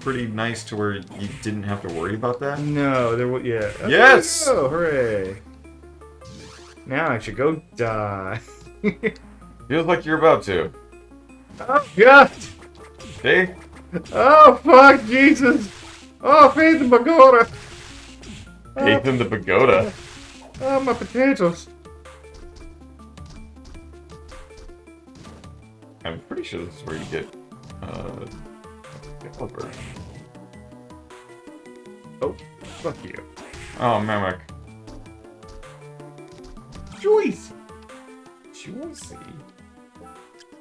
pretty nice to where you didn't have to worry about that. No, there was, yeah. Yes! Oh, hooray. Now I should go die. Feels like you're about to. Oh, God! See? Oh, fuck, Jesus! Oh, Faith and Pagoda! Faith in the pagoda. Oh, my potatoes. I'm pretty sure this is where you get, Excalibur. Oh, fuck you. Oh, Mamak. Joyce! Juicy.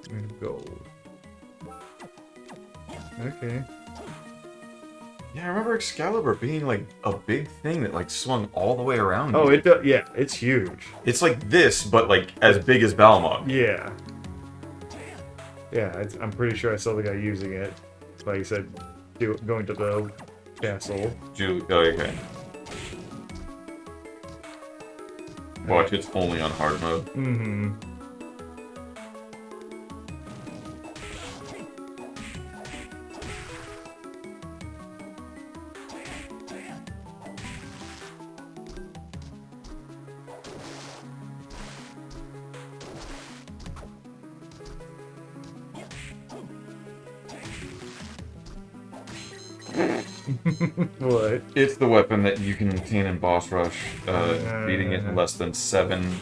And gold. Okay. Yeah, I remember Excalibur being, like, a big thing that, like, swung all the way around. Oh, you. it does. Yeah, it's huge. It's like this, but, like, as big as Balmog. Yeah. Yeah, I'm pretty sure I saw the guy using it. Like you said, going to the castle. Oh, okay. Watch, it's only on hard mode. Mm-hmm. What? It's the weapon that you can obtain in boss rush, beating it in less than 7.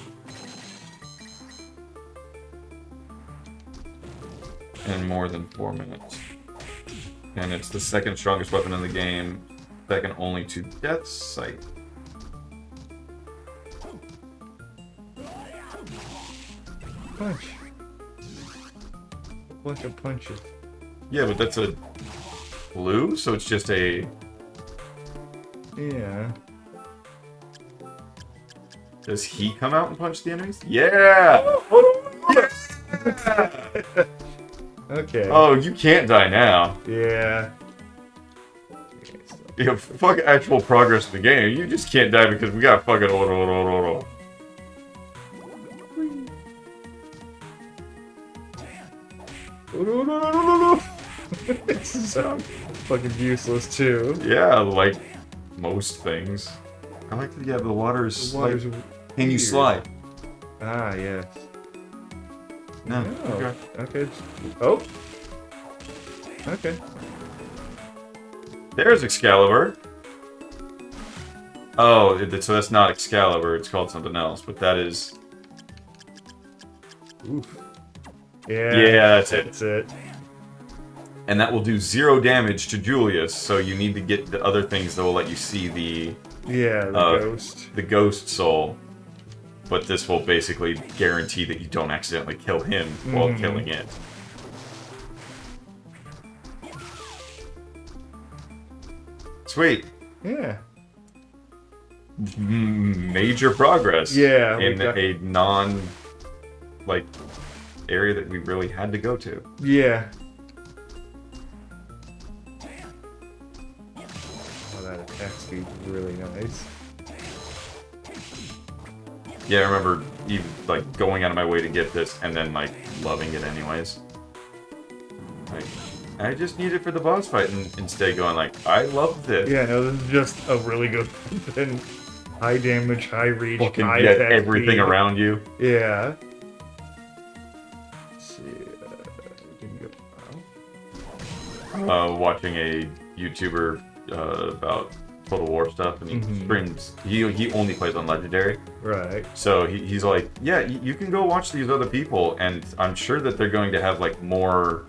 And more than 4 minutes. And it's the second strongest weapon in the game, second only to Death's Sight. Punch. A bunch of punches. Yeah, but that's a blue, so it's just a... Yeah. Does he come out and punch the enemies? Yeah! Yeah! Okay. Oh, you can't die now. Yeah. You have fuck actual progress in the game. You just can't die because we got fucking hold. No. It's so fucking useless too. Yeah, like most things. I like that, yeah, the water's The water's like, can you weird. slide? Ah, yes. No. Oh, Okay. okay. Oh. Okay. There's Excalibur. Oh, so that's not Excalibur, it's called something else, but that is... Oof. Yeah. Yeah, that's it. That's it. And that will do 0 damage to Julius, so you need to get the other things that will let you see the Yeah, the ghost. the ghost soul. But this will basically guarantee that you don't accidentally kill him while killing it. Sweet. Yeah. Major progress. Yeah, we In got- a non, like, area that we really had to go to. Yeah. Oh, that attack speed's really nice. Yeah, I remember even, like, going out of my way to get this and then, like, loving it anyways. Like, I just need it for the boss fight and instead going like, I love this. Yeah, no, this is just a really good weapon. High damage, high reach, Fucking high get attack everything speed. around you. Yeah. Let's see. We can go. Watching a YouTuber about Total War stuff, and he streams. He only plays on Legendary, Right. so he's like, yeah, you can go watch these other people, and I'm sure that they're going to have like more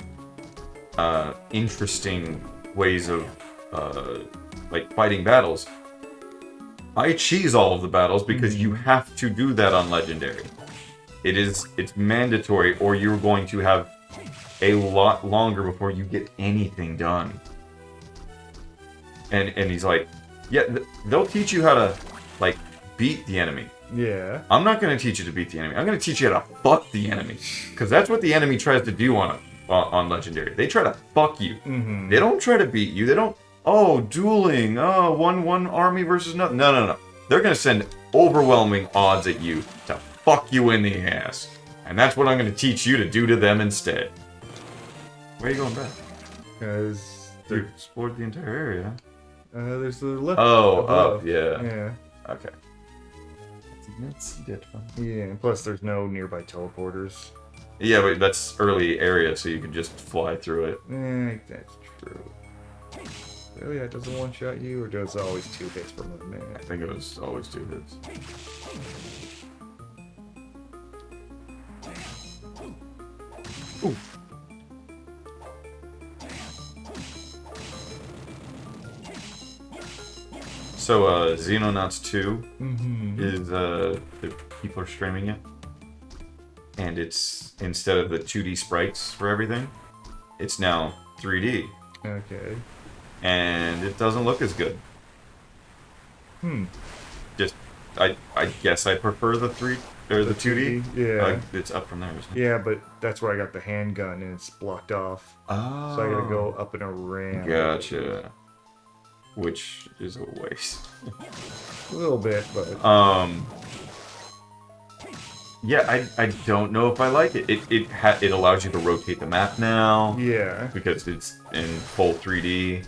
interesting ways of like fighting battles. I cheese all of the battles because you have to do that on Legendary. It's mandatory, or you're going to have a lot longer before you get anything done. And he's like, yeah, they'll teach you how to, like, beat the enemy. Yeah. I'm not going to teach you to beat the enemy. I'm going to teach you how to fuck the enemy. Because that's what the enemy tries to do on Legendary. They try to fuck you. They don't try to beat you. They don't oh, dueling. Oh, one army versus another. No. They're gonna send overwhelming odds at you to fuck you in the ass. And that's what I'm gonna teach you to do to them instead. Where are you going back? Because You explored the entire area. there's the left. Oh, above. up, yeah. Yeah. Okay. Didn't see that one. Yeah, and plus there's no nearby teleporters. Yeah, but that's early area, so you can just fly through it. That's true. Really, that doesn't one-shot you, or does it always 2 hits per movement? I think it was always 2 hits. Ooh. So, Xenonauts 2 is, the people are streaming it. And it's, instead of the 2D sprites for everything, it's now 3D. Okay. And it doesn't look as good. Just, I guess I prefer the 2D. Yeah. It's up from there, isn't it? Yeah, but that's where I got the handgun, and it's blocked off. Oh. So I gotta go up and around. Gotcha. Which is a waste. A little bit, but... Yeah, I don't know if I like it. It allows you to rotate the map now. Yeah. Because it's in full 3D.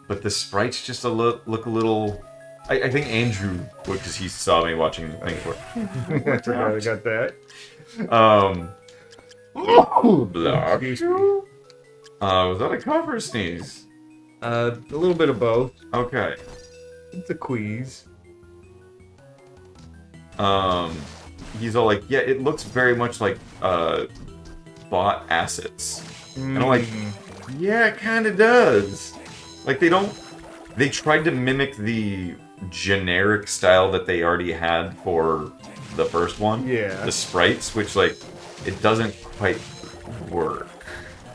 But the sprites just look a little... I think Andrew, because he saw me watching the thing for it. I forgot I got that. Block. Excuse me. Was that a cough or a sneeze? A little bit of both. Okay. It's a queeze. He's all like, yeah, it looks very much like bot assets. And I'm like, yeah, it kind of does. Like, they tried to mimic the generic style that they already had for the first one. Yeah. The sprites, which, like, it doesn't quite work.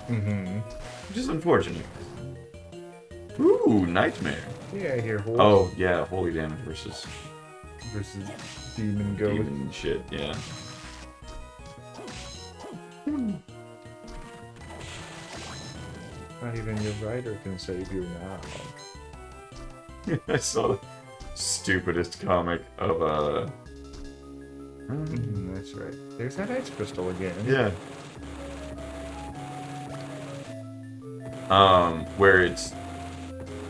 Which is unfortunate. Ooh, Nightmare. Yeah, here. Oh, yeah, holy damage versus demon ghost. demon shit, yeah. Not even your rider can save you now. I saw the stupidest comic of, That's right. There's that ice crystal again. yeah. Where it's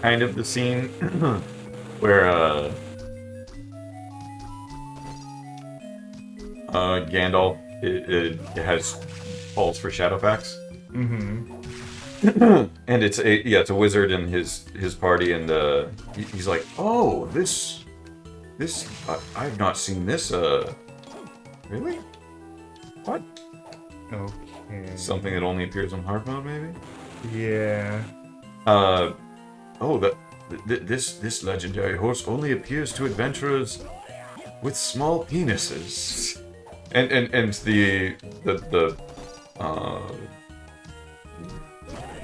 kind of the scene where, Gandalf, it has calls for Shadowfax. And it's a wizard and his party, and he's like, oh, this I've not seen this. Really? What? Okay. Something that only appears on hard mode, maybe? Yeah. This legendary horse only appears to adventurers with small penises. And the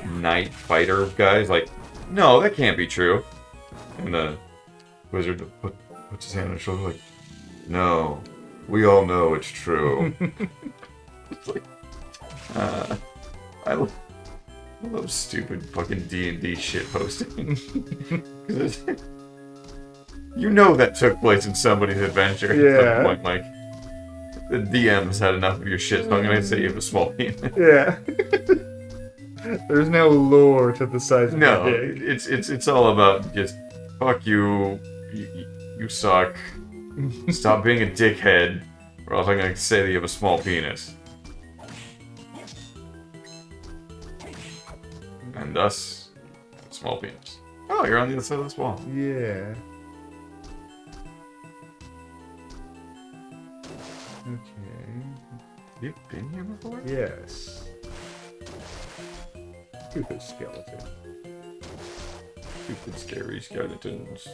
knight fighter guy's like, no, that can't be true. And the wizard puts his hand on his shoulder like, no, we all know it's true. It's like, I love stupid fucking D&D shit posting. 'Cause you know that took place in somebody's adventure at Yeah. some point, Mike. The DM's had enough of your shit, so I'm gonna say you have a small penis. Yeah. There's no lore to the size of No, the dick. it's all about just fuck you, you suck. Stop being a dickhead, or else I'm gonna say that you have a small penis. And thus, small penis. Oh, you're on the other side of this wall. Yeah. Okay. Have you been here before? Yes. Stupid skeleton. Stupid scary skeletons.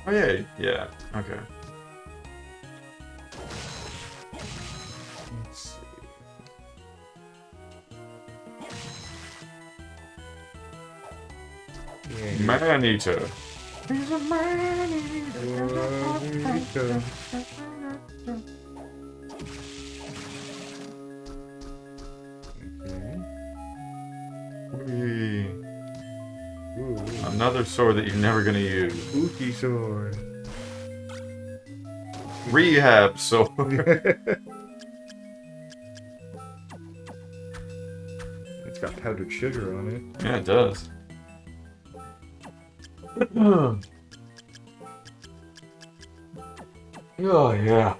Oh yeah, okay. Let's see. Yeah, Man-eater. he's a man-eater. Okay. Whee. Ooh. Another Another sword that you're never gonna use. Spooky sword. Rehab sword. It's got powdered sugar on it. Yeah, it does. Oh, yeah.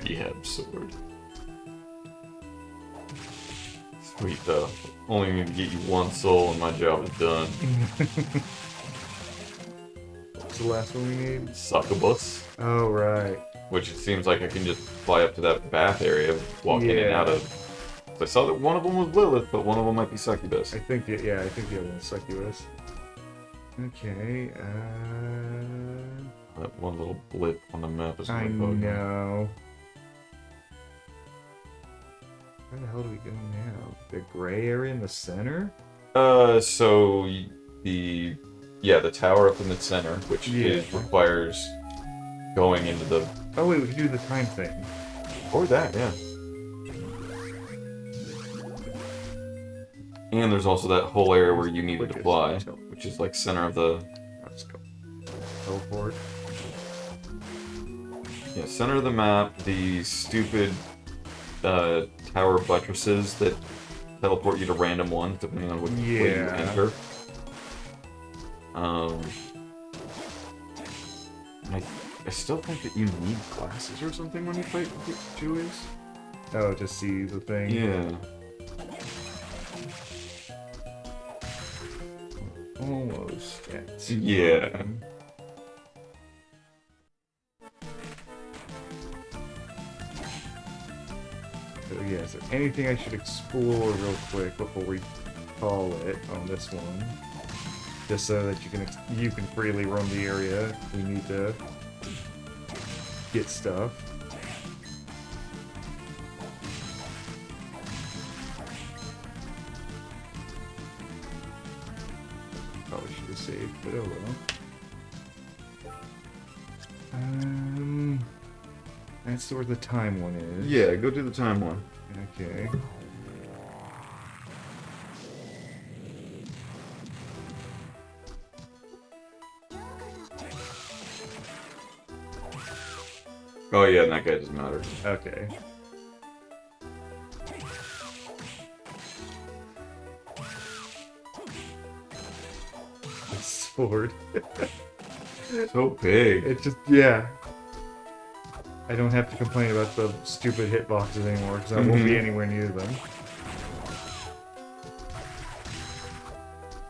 Rehab sword. Sweet, though. Only need to get you one soul and my job is done. What's the last one we need? Succubus. Oh, right. Which it seems like I can just fly up to that bath area, walk in and out of. I saw that one of them was Lilith, but one of them might be Succubus. I think the other one's Succubus. Okay, That one little blip on the map is I my know. Where the hell do we go now? The gray area in the center? So the tower up in the center, which requires going into the. Oh wait, we can do the time thing. Or that, yeah. And there's also that whole area where you needed to fly, which is like center of the. Let's go. Teleport. Yeah, center of the map. The stupid tower buttresses that teleport you to random ones depending on which way you enter. I still think that you need glasses or something when you fight Jewish. Oh, to see the thing. Yeah. Almost. Yeah. So yeah, is there anything I should explore real quick before we call it on this one? Just so that you can freely roam the area if we need to get stuff. Probably should have saved, but oh well. That's where the time one is. Yeah, go do the time one. Okay. Oh yeah, and that guy doesn't matter. Okay. The sword. So big. It just, yeah. I don't have to complain about the stupid hitboxes anymore, because I won't be anywhere near them.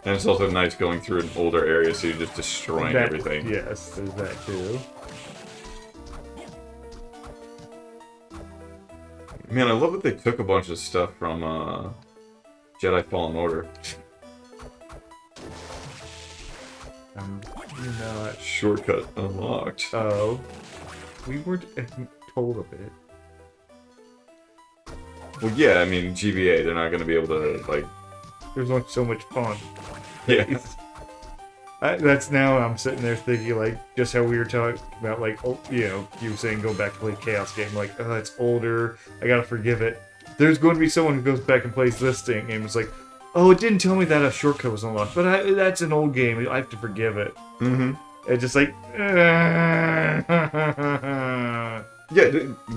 And it's also nice going through an older area, so you're just destroying everything. Yes, there's that too. Man, I love that they took a bunch of stuff from Jedi Fallen Order. You're not... Shortcut unlocked. Oh. We weren't told of it. Well, yeah, I mean, GBA, they're not going to be able to, like... There's only so much fun. Yeah. That's now I'm sitting there thinking, like, just how we were talking about, like, oh, you know, you were saying go back to play Chaos game, like, oh, it's older, I gotta forgive it. There's going to be someone who goes back and plays this thing and was like, oh, it didn't tell me that a shortcut was unlocked, but that's an old game, I have to forgive it. Mm-hmm. It's just like... Yeah,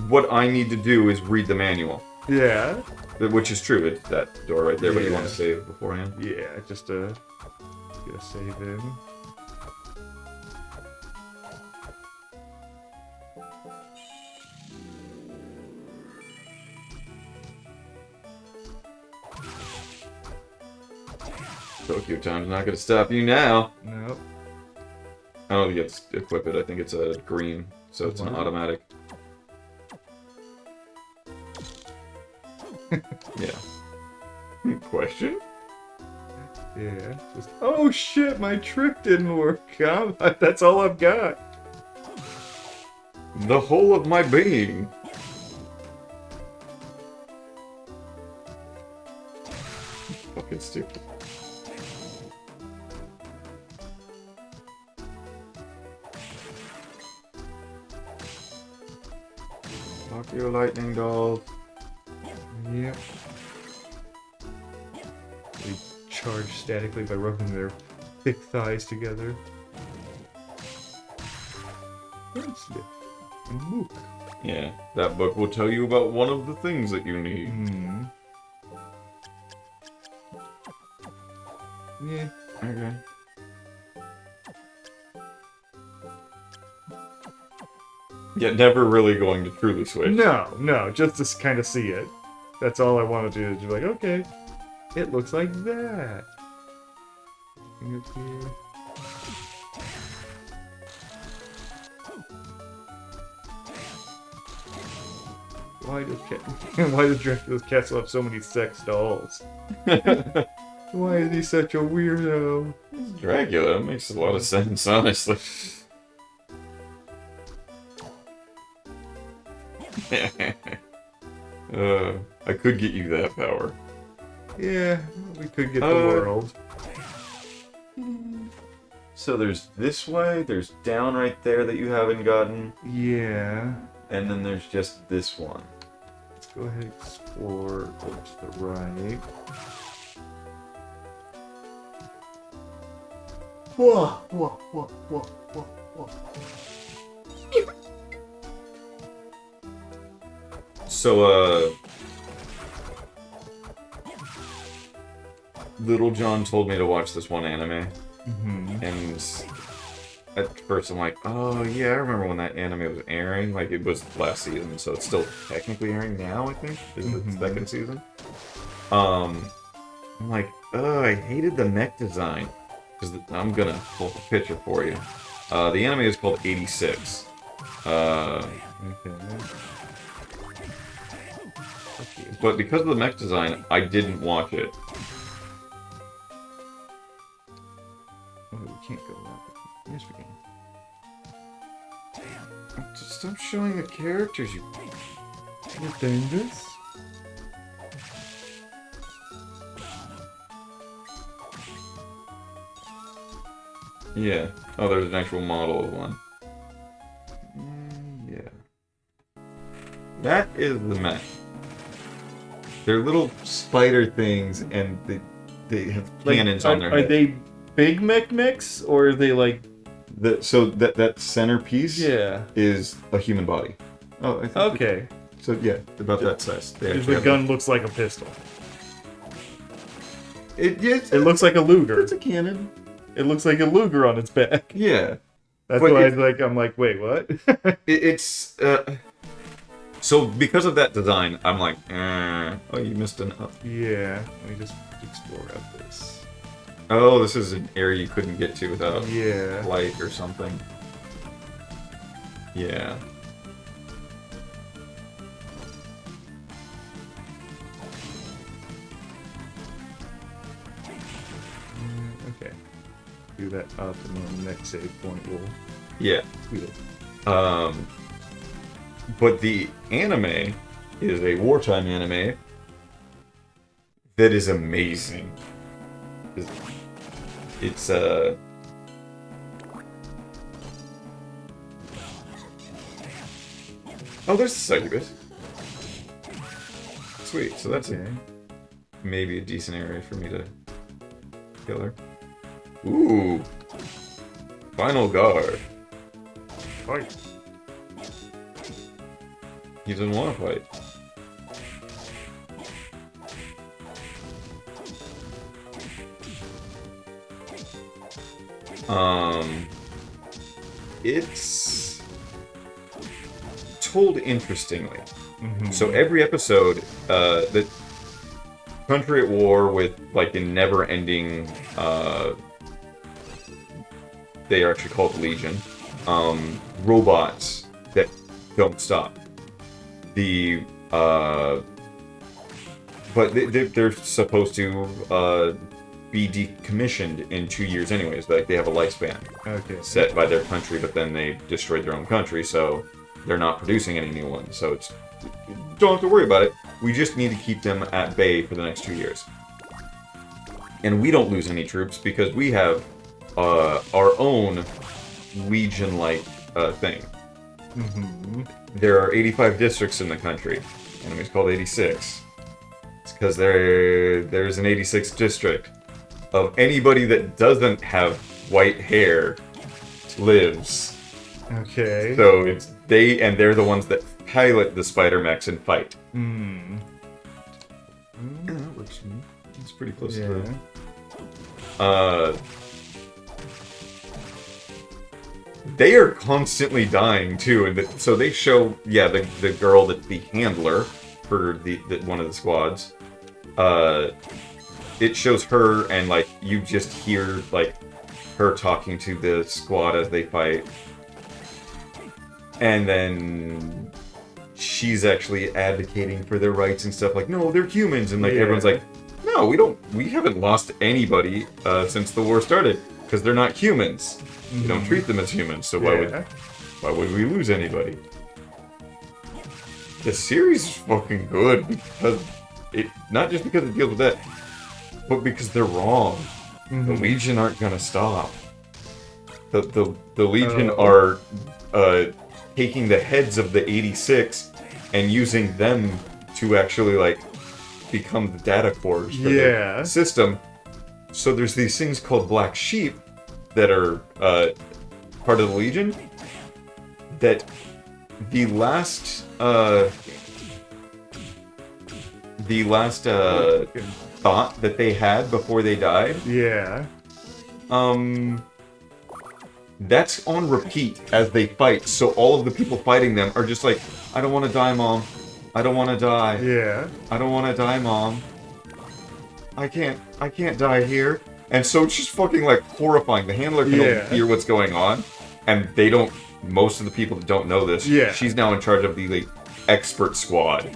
what I need to do is read the manual. Yeah. Which is true, it's that door right there, but you want to save beforehand? Yeah, just to get a save in. Tokyo Time's not going to stop you now. Nope. I don't think it's equip it, I think it's a green, so it's an automatic. Yeah. Question? Yeah, just... Oh shit, my trick didn't work. That's all I've got. The whole of my being. Fucking stupid. Fuck your lightning dolls. Yep. They charge statically by rubbing their thick thighs together. Slip and mook. Yeah, that book will tell you about one of the things that you need. Hmm. Yeah. Okay. Yeah, never really going to truly switch. No, just to kind of see it. That's all I want to do is be like, okay, it looks like that. Up here. Why does Dracula's castle have so many sex dolls? Why is he such a weirdo? Dracula, that makes a lot of sense, honestly. I could get you that power. Yeah, we could get the world. So there's this way, there's down right there that you haven't gotten, Yeah. and then there's just this one. Let's go ahead and explore over to the right. Whoa, whoa, whoa, whoa, whoa, whoa. So, Little John told me to watch this one anime, and at first I'm like, oh yeah, I remember when that anime was airing, like it was last season, so it's still technically airing now, I think, is the second season. I'm like, oh, I hated the mech design, because I'm gonna pull up a picture for you. The anime is called 86. But because of the mech design, I didn't watch it. Oh, we can't go that way. Yes, we can. Just stop showing the characters, you... You're dangerous. Yeah. Oh, there's an actual model of one. Yeah. That is the mech. They're little spider things, and they have cannons on their Are head. they big mechs, or are they like... So that centerpiece Yeah. is a human body. Oh, I think Okay. so yeah, about that size. They Because actually the have gun looks like a pistol. It It looks like a Luger. It's a cannon. It looks like a Luger on its back. Yeah. That's But why it- I'm like, wait, what? It's so because of that design, I'm like, oh, you missed an up. Yeah. Let me just explore out this. Oh, this is an area you couldn't get to without Yeah. light or something. Yeah. Okay. Do that up, and then the next save point will Yeah. do it. But the anime is a wartime anime that is amazing. It's oh, there's the succubus. Sweet, so that's Okay. maybe a decent area for me to kill her. Ooh. Final guard. Fight. He doesn't want to fight. It's told interestingly. So every episode, the country at war with like a never-ending, they are actually called Legion, robots that don't stop. But they're supposed to be decommissioned in 2 years anyways. Like they have a lifespan Okay. set by their country, but then they destroyed their own country, so they're not producing any new ones. So it's don't have to worry about it. We just need to keep them at bay for the next 2 years, and we don't lose any troops because we have our own legion-like thing. There are 85 districts in the country. Enemy's called 86. It's because there's an 86th district. of anybody that doesn't have white hair lives. Okay. So it's they're the ones that pilot the spider mechs and fight. Hmm. Which is pretty close Yeah. to the... They are constantly dying too, and so they show the girl that's the handler for the one of the squads. It shows her, and like you just hear like her talking to the squad as they fight, and then she's actually advocating for their rights and stuff. Like, no, they're humans, and like everyone's like, no, we haven't lost anybody since the war started because they're not humans. We don't treat them as humans, so why would we lose anybody? The series is fucking good because not just because it deals with that, but because they're wrong. The Legion aren't gonna stop. The Legion are taking the heads of the 86 and using them to actually like become the data cores for the system. So there's these things called Black Sheep that are part of the Legion that the last thought that they had before they died. Yeah. That's on repeat as they fight. So all of the people fighting them are just like, I don't want to die, Mom. I don't want to die. Yeah. I don't want to die, Mom. I can't die here. And so it's just fucking like horrifying. The handler can only hear what's going on, and they don't. Most of the people that don't know this, she's now in charge of the like expert squad,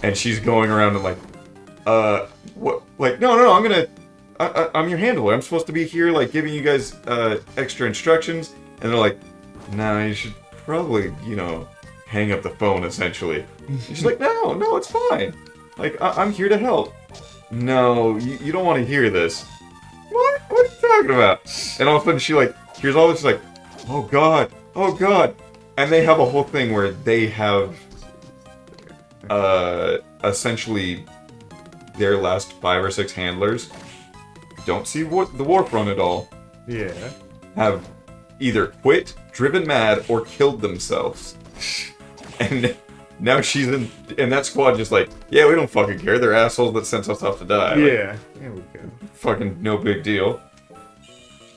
and she's going around and like, what? Like, no, I'm your handler. I'm supposed to be here, like giving you guys extra instructions, and they're like, nah, you should probably, hang up the phone. Essentially, and she's like, no, it's fine. Like, I'm here to help. No, you don't want to hear this. What are you talking about? And all of a sudden she like hears all this like, oh god, and they have a whole thing where they have essentially their last 5 or 6 handlers don't see the war front at all. Yeah. Have either quit, driven mad, or killed themselves. And now she's in that squad just like, yeah, we don't fucking care. They're assholes that sent us off to die. Yeah. There we go. Fucking no big deal.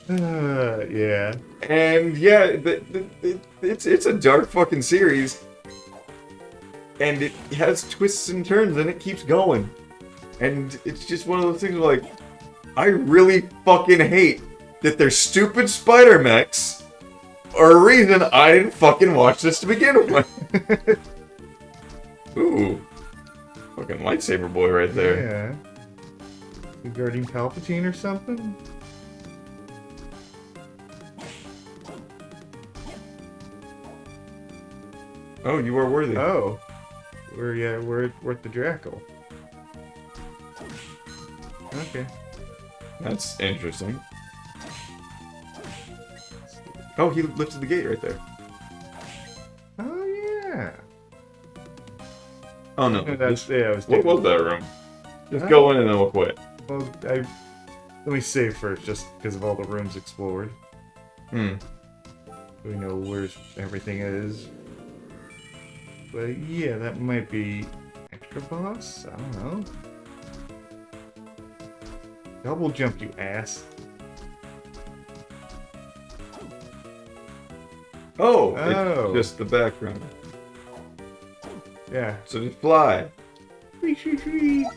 Yeah. And yeah, it's a dark fucking series. And it has twists and turns and it keeps going. And it's just one of those things where like, I really fucking hate that their stupid spider mechs are a reason I didn't fucking watch this to begin with. Ooh. Fucking lightsaber boy right there. Yeah. Guarding Palpatine or something? Oh, you are worthy. Oh. We're at the Drackle. Okay. That's interesting. Oh, he lifted the gate right there. Oh, yeah. Oh, no. What was that room? Just go in and then we'll quit. Well, let me save first, just because of all the rooms explored. So we know where everything is. But yeah, that might be extra boss? I don't know. Double jump, you ass. Oh! It's just the background. Yeah. So just fly. Whee.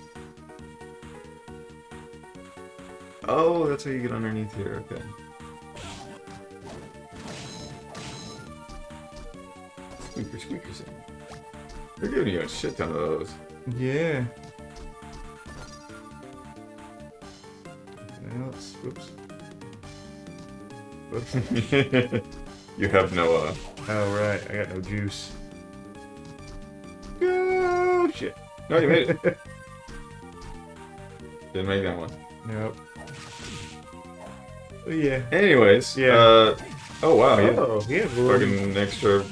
Oh, that's how you get underneath here, okay. Squeaker sound. They're giving you a shit ton of those. Yeah. Else. Whoops. You have no, Oh, right. I got no juice. Go! Shit. No, you made it. Didn't make that one. Nope. Oh, yeah. Anyways, yeah. Oh, wow. Yeah. Fucking extra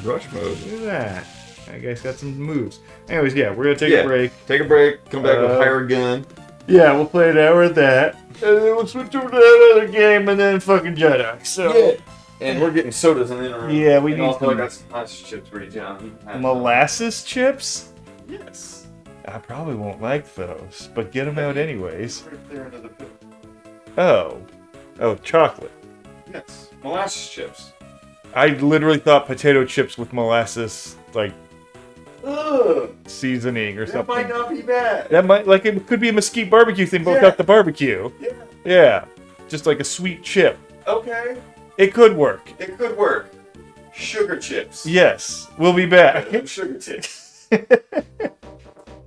rush mode. Look at that. That guy's got some moves. Anyways, yeah, we're gonna take a break. Take a break, come back with higher gun. Yeah, we'll play an hour of that. And then we'll switch over to that other game and then fucking Jedi. So Yeah. And we're getting sodas in the interim. Yeah, we and need also I some- got some nice chips for you, John. molasses chips? Yes. I probably won't like those, but get them out anyways. Right there under the pillow. Oh, chocolate. Yes. Molasses chips. I literally thought potato chips with molasses, like, Ugh. seasoning or That something. might not be bad. That might, like, it could be a mesquite barbecue thing, but Yeah. without the barbecue. Yeah. Yeah. Just like a sweet chip. Okay. It could work. It could work. Sugar chips. Yes. We'll be I back. love sugar chips.